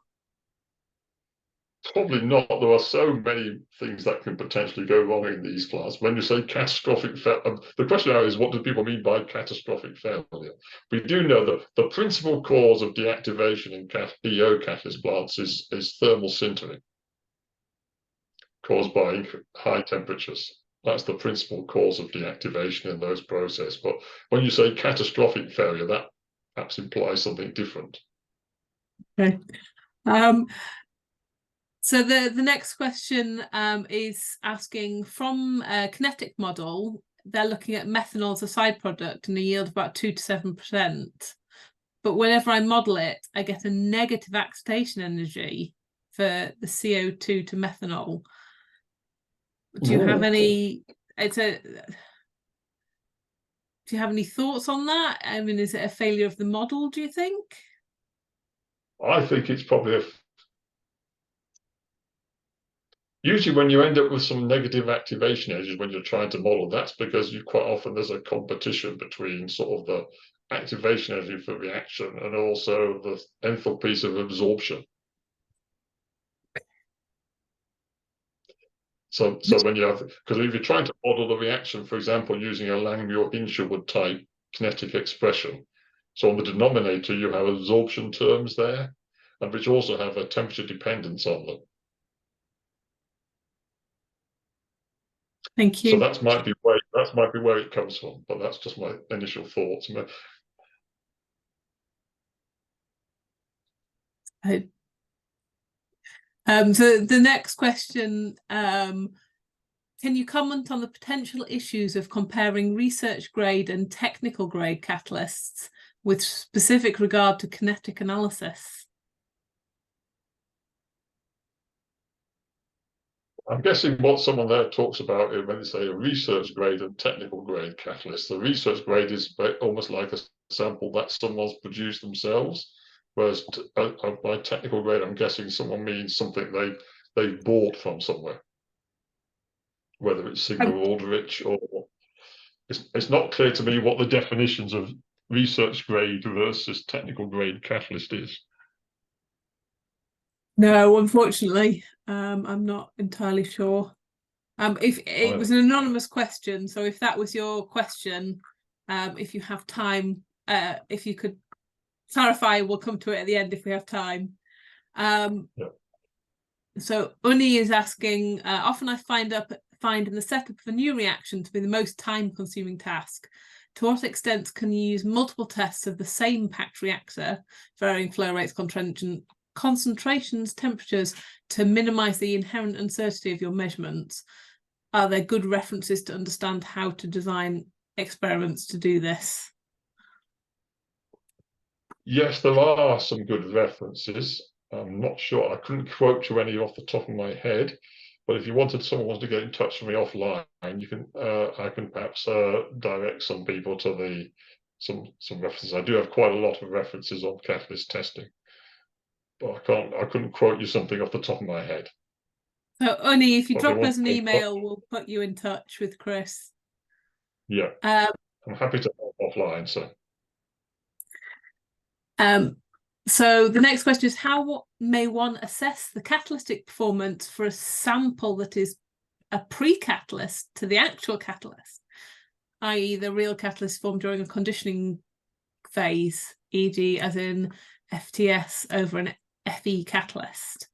Probably not. There are so many things that can potentially go wrong in these plants. When you say catastrophic failure, the question now is, what do people mean by catastrophic failure? We do know that the principal cause of deactivation in EO catalyst plants is thermal sintering, caused by high temperatures. That's the principal cause of deactivation in those processes. But when you say catastrophic failure, that perhaps implies something different. Okay. So the next question is asking, from a kinetic model, they're looking at methanol as a side product and a yield of about 2 to 7%. But whenever I model it, I get a negative excitation energy for the CO2 to methanol. Do you have any? Do you have any thoughts on that? I mean, is it a failure of the model, do you think? I think it's probably usually when you end up with some negative activation edges when you're trying to model, that's because quite often there's a competition between sort of the activation energy for reaction and also the enthalpies of absorption. So when you have, because if you're trying to model the reaction, for example, using a Langmuir-Hinshelwood type kinetic expression, So on the denominator, you have absorption terms there, and which also have a temperature dependence on them. Thank you. So that might be where it comes from, but that's just my initial thoughts. So the next question, can you comment on the potential issues of comparing research grade and technical grade catalysts with specific regard to kinetic analysis? I'm guessing what someone there talks about when they say a research grade and technical grade catalyst. The research grade is almost like a sample that someone's produced themselves, whereas by technical grade, I'm guessing someone means something they've bought from somewhere, whether it's Sigma Aldrich or it's not clear to me what the definitions of research grade versus technical grade catalyst is. No, unfortunately, I'm not entirely sure. If it was an anonymous question, so if that was your question, if you have time, if you could clarify, we'll come to it at the end if we have time. So Uni is asking, often I find in the setup of a new reaction to be the most time-consuming task. To what extent can you use multiple tests of the same packed reactor, varying flow rates, concentrations, temperatures, to minimize the inherent uncertainty of your measurements? Are there good references to understand how to design experiments to do this? Yes, there are some good references. I'm not sure. I couldn't quote you any off the top of my head, but if someone wants to get in touch with me offline, you can. I can perhaps direct some people to some references. I do have quite a lot of references on catalyst testing, but I couldn't quote you something off the top of my head. So Uni, if you drop us an email, we'll put you in touch with Chris. Yeah, I'm happy to help offline. So the next question is, how may one assess the catalytic performance for a sample that is a pre-catalyst to the actual catalyst, i.e. the real catalyst formed during a conditioning phase, e.g. as in FTS over an FE catalyst?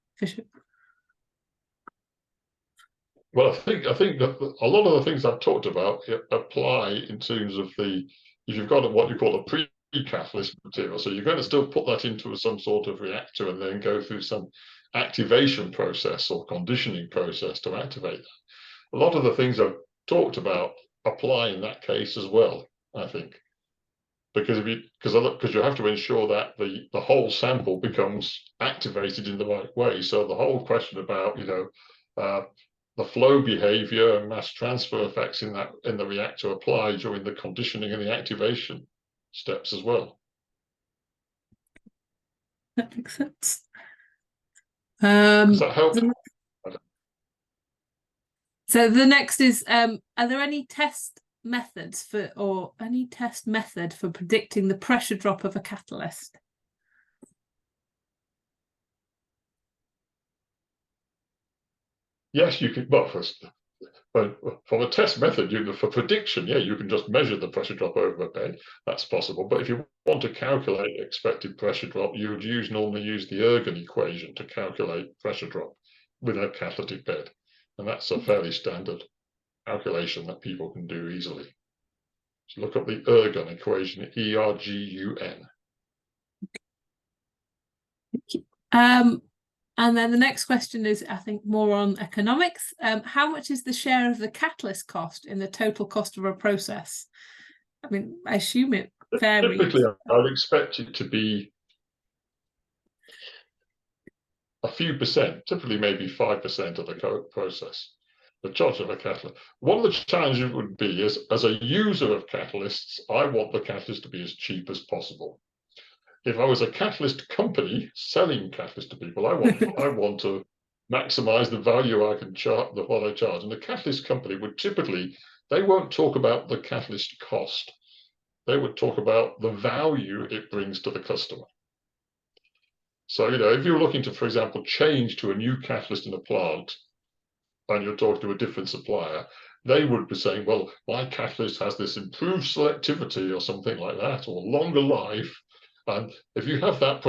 Well, I think that a lot of the things I've talked about apply in terms of if you've got what you call a pre-catalyst material, so you're going to still put that into some sort of reactor and then go through some activation process or conditioning process to activate that. A lot of the things I've talked about apply in that case as well, I think, because you have to ensure that the whole sample becomes activated in the right way. So the whole question about the flow behavior and mass transfer effects in the reactor apply during the conditioning and the activation steps as well. That makes sense. Does that help? So the next is, are there any test methods or any test method for predicting the pressure drop of a catalyst? Yes, you can. Well, from a test method, for prediction, yeah, you can just measure the pressure drop over a bed. That's possible. But if you want to calculate expected pressure drop, you would normally use the Ergun equation to calculate pressure drop with a catalytic bed. And that's a fairly standard calculation that people can do easily. So look up the Ergun equation, ERGUN. And then the next question is, I think, more on economics. How much is the share of the catalyst cost in the total cost of a process? I mean, I assume it varies. Typically, I would expect it to be a few percent, typically maybe 5% of the process, the charge of a catalyst. One of the challenges would be is, as a user of catalysts, I want the catalyst to be as cheap as possible. If I was a catalyst company selling catalyst to people, I want to maximize the value I can charge, what I charge. And the catalyst company would typically, they won't talk about the catalyst cost. They would talk about the value it brings to the customer. So, if you're looking to, for example, change to a new catalyst in a plant, and you're talking to a different supplier, they would be saying, well, my catalyst has this improved selectivity or something like that, or longer life. And if you have that,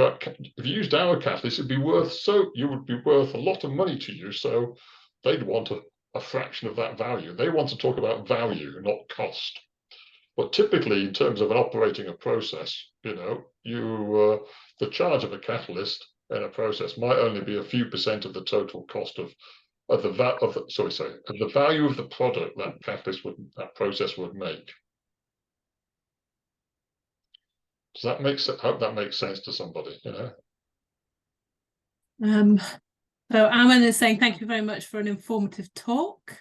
if you used our catalyst, it'd be worth you would be worth a lot of money to you. So they'd want a fraction of that value. They want to talk about value, not cost. But typically, in terms of operating a process, the charge of a catalyst in a process might only be a few percent of the total cost of the value of the product that process would make. Does that make sense? Hope that makes sense to somebody, So Ammon is saying, thank you very much for an informative talk.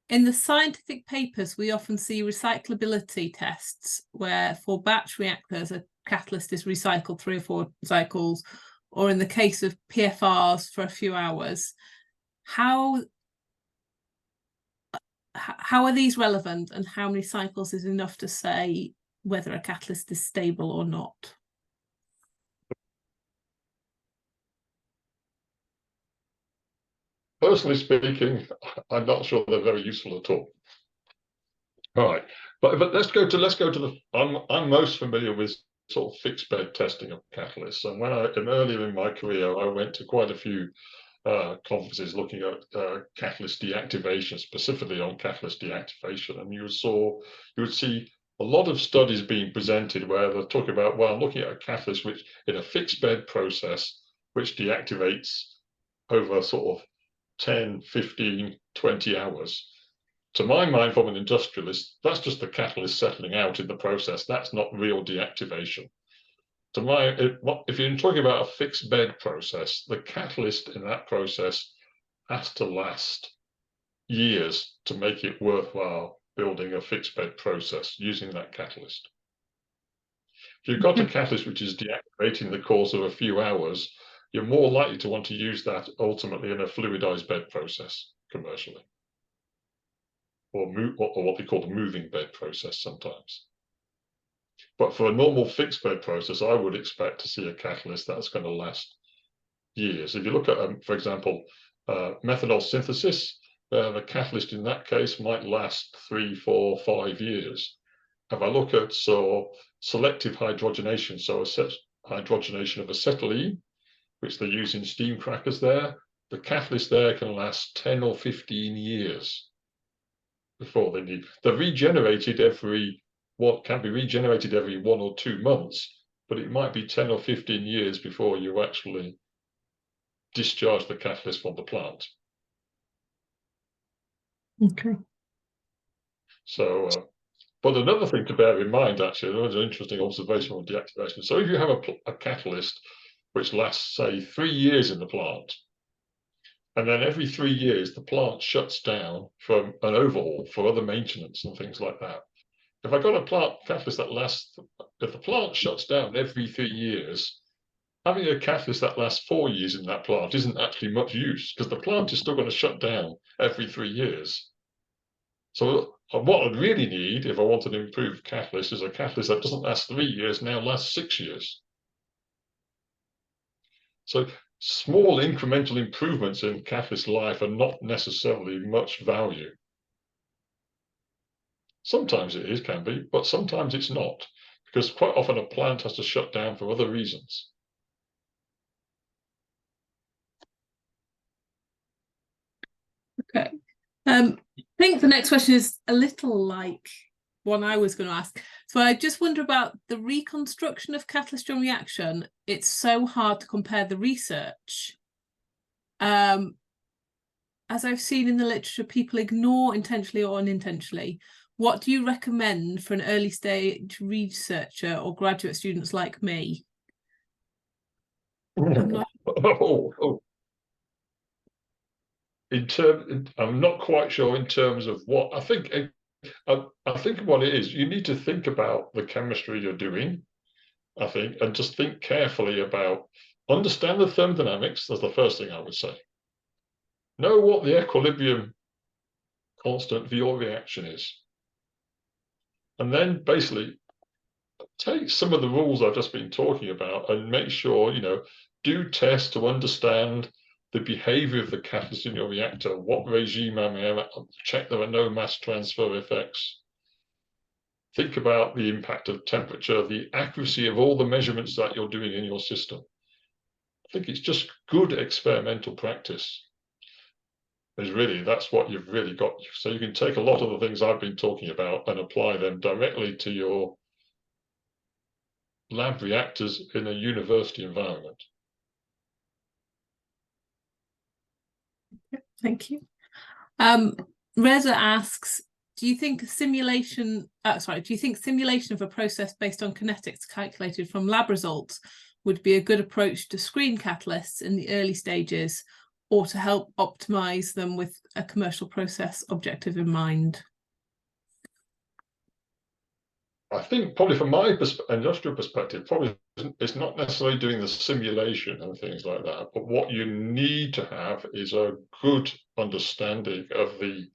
In the scientific papers, we often see recyclability tests where for batch reactors, a catalyst is recycled 3 or 4 cycles, or in the case of PFRs for a few hours. How are these relevant, and how many cycles is enough to say whether a catalyst is stable or not? Personally speaking, I'm not sure they're very useful at all. All right, but let's go to the. I'm most familiar with sort of fixed bed testing of catalysts, and earlier in my career, I went to quite a few conferences looking at catalyst deactivation, specifically on catalyst deactivation, and you would see a lot of studies being presented where they're talking about, well, I'm looking at a catalyst which in a fixed bed process which deactivates over sort of 10, 15, 20 hours. To my mind, from an industrialist, that's just the catalyst settling out in the process. That's not real deactivation. If you're talking about a fixed bed process, the catalyst in that process has to last years to make it worthwhile building a fixed bed process using that catalyst. If you've got a catalyst which is deactivating in the course of a few hours, you're more likely to want to use that ultimately in a fluidized bed process commercially, or what they call the moving bed process sometimes. But for a normal fixed bed process, I would expect to see a catalyst that's going to last years. If you look at, for example, methanol synthesis, the catalyst in that case might last 3, 4, 5 years. If I look at selective hydrogenation, hydrogenation of acetylene, which they use in steam crackers there, the catalyst there can last 10 or 15 years before they need. They're regenerated can be regenerated every 1 or 2 months, but it might be 10 or 15 years before you actually discharge the catalyst from the plant. Okay. So, but another thing to bear in mind, actually, there was an interesting observation on deactivation. So if you have a catalyst which lasts, say, 3 years in the plant, and then every 3 years the plant shuts down for an overhaul, for other maintenance and things like that. If I've got a plant catalyst that lasts, if the plant shuts down every 3 years, having a catalyst that lasts 4 years in that plant isn't actually much use, because the plant is still going to shut down every 3 years. So what I'd really need, if I wanted an improved catalyst, is a catalyst that doesn't last 3 years, now lasts 6 years. So small incremental improvements in catalyst life are not necessarily much value. Sometimes it can be, but sometimes it's not, because quite often a plant has to shut down for other reasons. Okay. I think the next question is a little like one I was going to ask. So I just wonder about the reconstruction of catalyst-driven reaction. It's so hard to compare the research. As I've seen in the literature, people ignore intentionally or unintentionally. What do you recommend for an early stage researcher or graduate students like me? I'm not quite sure in terms of what I think. I think what it is, you need to think about the chemistry you're doing, I think, and just think carefully about, understand the thermodynamics. That's the first thing I would say. Know what the equilibrium constant for your reaction is. And then basically take some of the rules I've just been talking about and make sure, do tests to understand the behavior of the catalyst in your reactor, what regime am I at, check there are no mass transfer effects. Think about the impact of temperature, the accuracy of all the measurements that you're doing in your system. I think it's just good experimental practice. That's what you've really got. So you can take a lot of the things I've been talking about and apply them directly to your lab reactors in a university environment. Thank you. Reza asks, do you think simulation of a process based on kinetics calculated from lab results would be a good approach to screen catalysts in the early stages, or to help optimize them with a commercial process objective in mind? I think probably from my industrial perspective, probably it's not necessarily doing the simulation and things like that, but what you need to have is a good understanding of the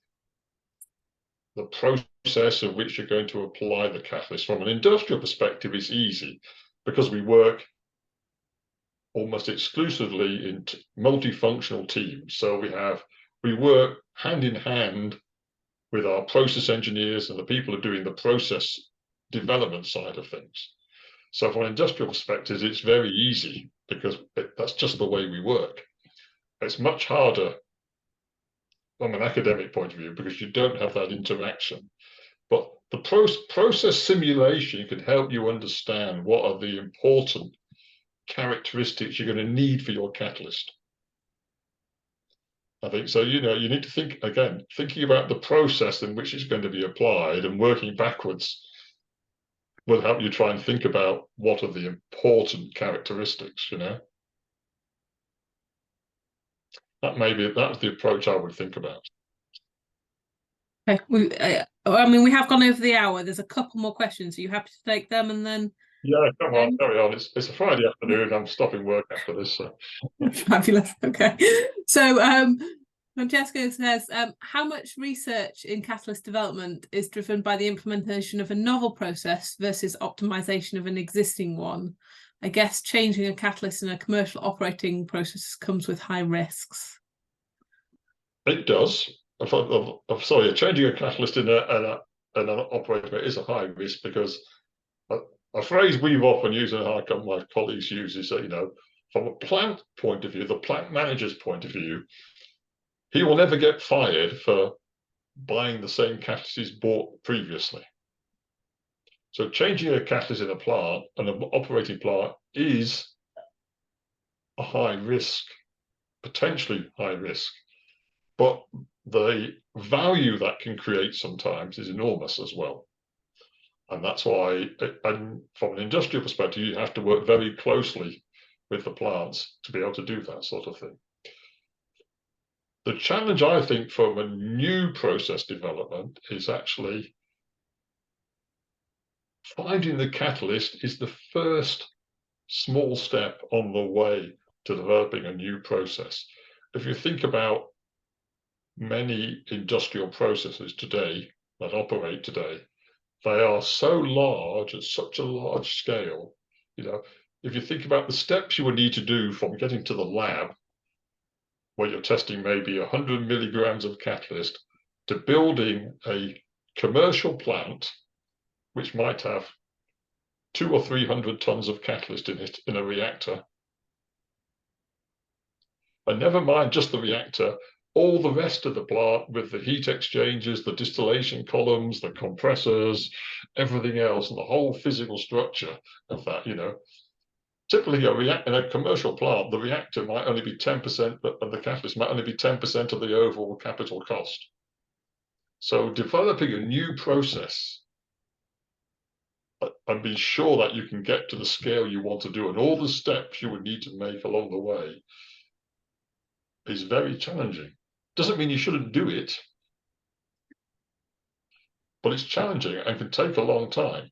process in which you're going to apply the catalyst. From an industrial perspective, it's easy because we work almost exclusively in multifunctional teams. So we work hand in hand with our process engineers and the people who are doing the process development side of things. So from an industrial perspective, it's very easy because that's just the way we work. It's much harder from an academic point of view because you don't have that interaction. But the process simulation can help you understand what are the important characteristics you're going to need for your catalyst. I think so. You need to think again, thinking about the process in which it's going to be applied and working backwards will help you try and think about what are the important characteristics. That's the approach I would think about. Okay. We have gone over the hour. There's a couple more questions. Are you happy to take them and then? Yeah, come on, carry on. It's a Friday afternoon. I'm stopping work after this. So. Fabulous. Okay. So Francesco says, how much research in catalyst development is driven by the implementation of a novel process versus optimization of an existing one? I guess changing a catalyst in a commercial operating process comes with high risks. It does. Sorry, changing a catalyst in an operator is a high risk because a phrase we've often used and my colleagues use is that, from a plant point of view, the plant manager's point of view, he will never get fired for buying the same catalyst he's bought previously. So changing a catalyst in a plant, an operating plant, is a high risk, potentially high risk. But the value that can create sometimes is enormous as well. And that's why, and from an industrial perspective, you have to work very closely with the plants to be able to do that sort of thing. The challenge, I think, from a new process development is actually finding the catalyst is the first small step on the way to developing a new process. If you think about many industrial processes today that operate today, they are so large at such a large scale. If you think about the steps you would need to do from getting to the lab, where you're testing maybe 100 milligrams of catalyst, to building a commercial plant, which might have 200 or 300 tons of catalyst in it in a reactor. And never mind just the reactor, all the rest of the plant with the heat exchangers, the distillation columns, the compressors, everything else, and the whole physical structure of that, Typically, in a commercial plant, the reactor might only be 10%, and the catalyst might only be 10% of the overall capital cost. So developing a new process and be sure that you can get to the scale you want to do and all the steps you would need to make along the way is very challenging. Doesn't mean you shouldn't do it, but it's challenging and can take a long time.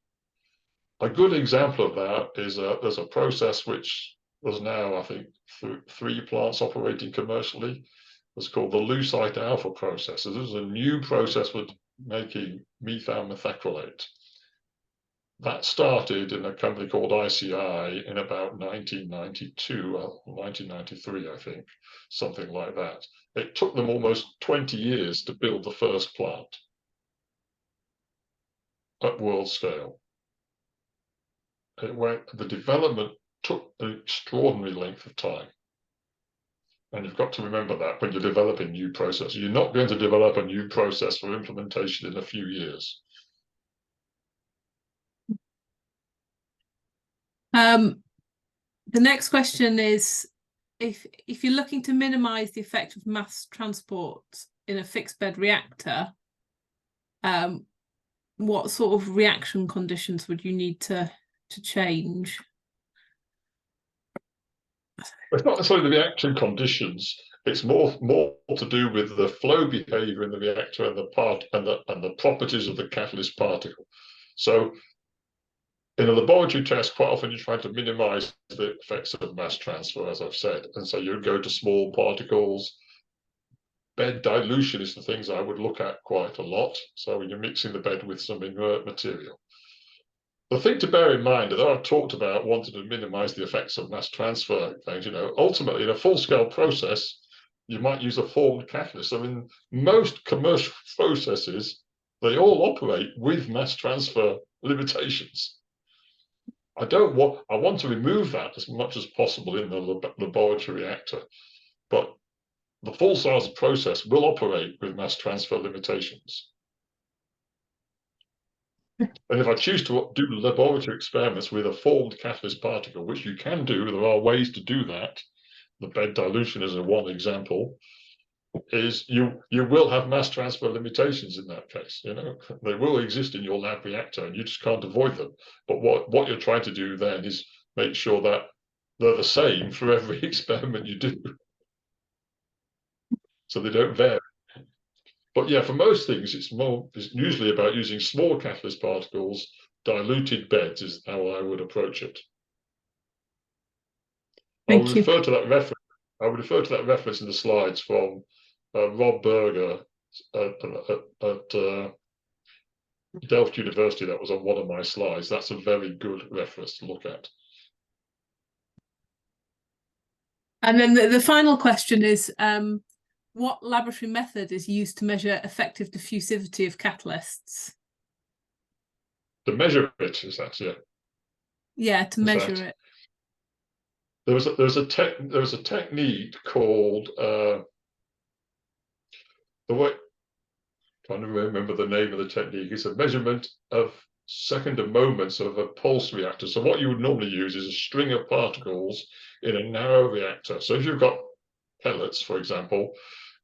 A good example of that is there's a process which there's now, I think, 3 plants operating commercially. It's called the lucite alpha process. This is a new process for making methyl methacrylate. that started in a company called ICI in about 1992, 1993, I think, something like that. It took them almost 20 years to build the first plant at world scale. The development took an extraordinary length of time. And you've got to remember that when you're developing new processes. You're not going to develop a new process for implementation in a few years. The next question is, if you're looking to minimize the effect of mass transport in a fixed bed reactor, what sort of reaction conditions would you need to change? It's not necessarily the reaction conditions. It's more to do with the flow behavior in the reactor and the properties of the catalyst particle. So in a laboratory test, quite often you're trying to minimize the effects of mass transfer, as I've said. And so you go to small particles. Bed dilution is the things I would look at quite a lot. So when you're mixing the bed with some inert material. The thing to bear in mind, although I've talked about wanting to minimize the effects of mass transfer things, ultimately in a full-scale process, you might use a formed catalyst. I mean, most commercial processes, they all operate with mass transfer limitations. I want to remove that as much as possible in the laboratory reactor, but the full-size process will operate with mass transfer limitations. And if I choose to do laboratory experiments with a formed catalyst particle, which you can do, there are ways to do that. The bed dilution is one example. Is you will have mass transfer limitations in that case. They will exist in your lab reactor, and you just can't avoid them. But what you're trying to do then is make sure that they're the same for every experiment you do, so they don't vary. But yeah, for most things, it's usually about using small catalyst particles. Diluted beds is how I would approach it. I would refer to that reference in the slides from Rob Berger at Delft University. That was on one of my slides. That's a very good reference to look at. And then the final question is, what laboratory method is used to measure effective diffusivity of catalysts? To measure it, is that, yeah? Yeah, to measure it. There was a technique called trying to remember the name of the technique. It's a measurement of second moments of a pulse reactor. So what you would normally use is a string of particles in a narrow reactor. So if you've got pellets, for example,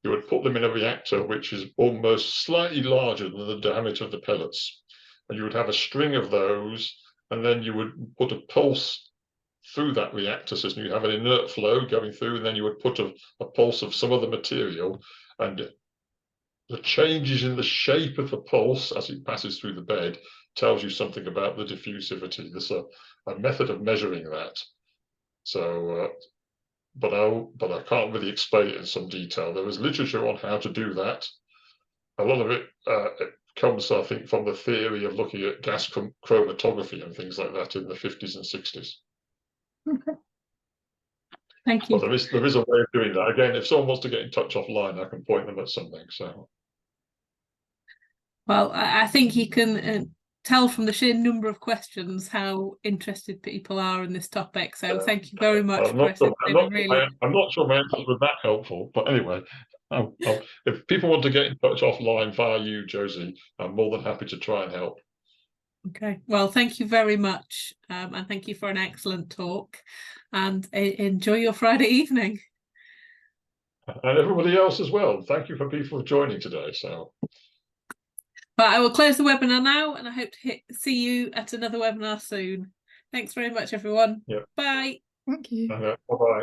you would put them in a reactor which is almost slightly larger than the diameter of the pellets. And you would have a string of those, and then you would put a pulse through that reactor system. You have an inert flow going through, and then you would put a pulse of some other material, and the changes in the shape of the pulse as it passes through the bed tells you something about the diffusivity. There's a method of measuring that. So, but I can't really explain it in some detail. There is literature on how to do that. A lot of it comes, I think, from the theory of looking at gas chromatography and things like that in the 50s and 60s. Okay. Thank you. But there is a way of doing that. Again, if someone wants to get in touch offline, I can point them at something. So, well, I think you can tell from the sheer number of questions how interested people are in this topic. So thank you very much. I'm not sure my answers were that helpful, but anyway, if people want to get in touch offline via you, Josie, I'm more than happy to try and help. Okay, well, thank you very much, and thank you for an excellent talk, and enjoy your Friday evening. And everybody else as well. Thank you for people joining today. So, but I will close the webinar now, and I hope to see you at another webinar soon. Thanks very much, everyone. Yep. Bye. Thank you. Bye-bye.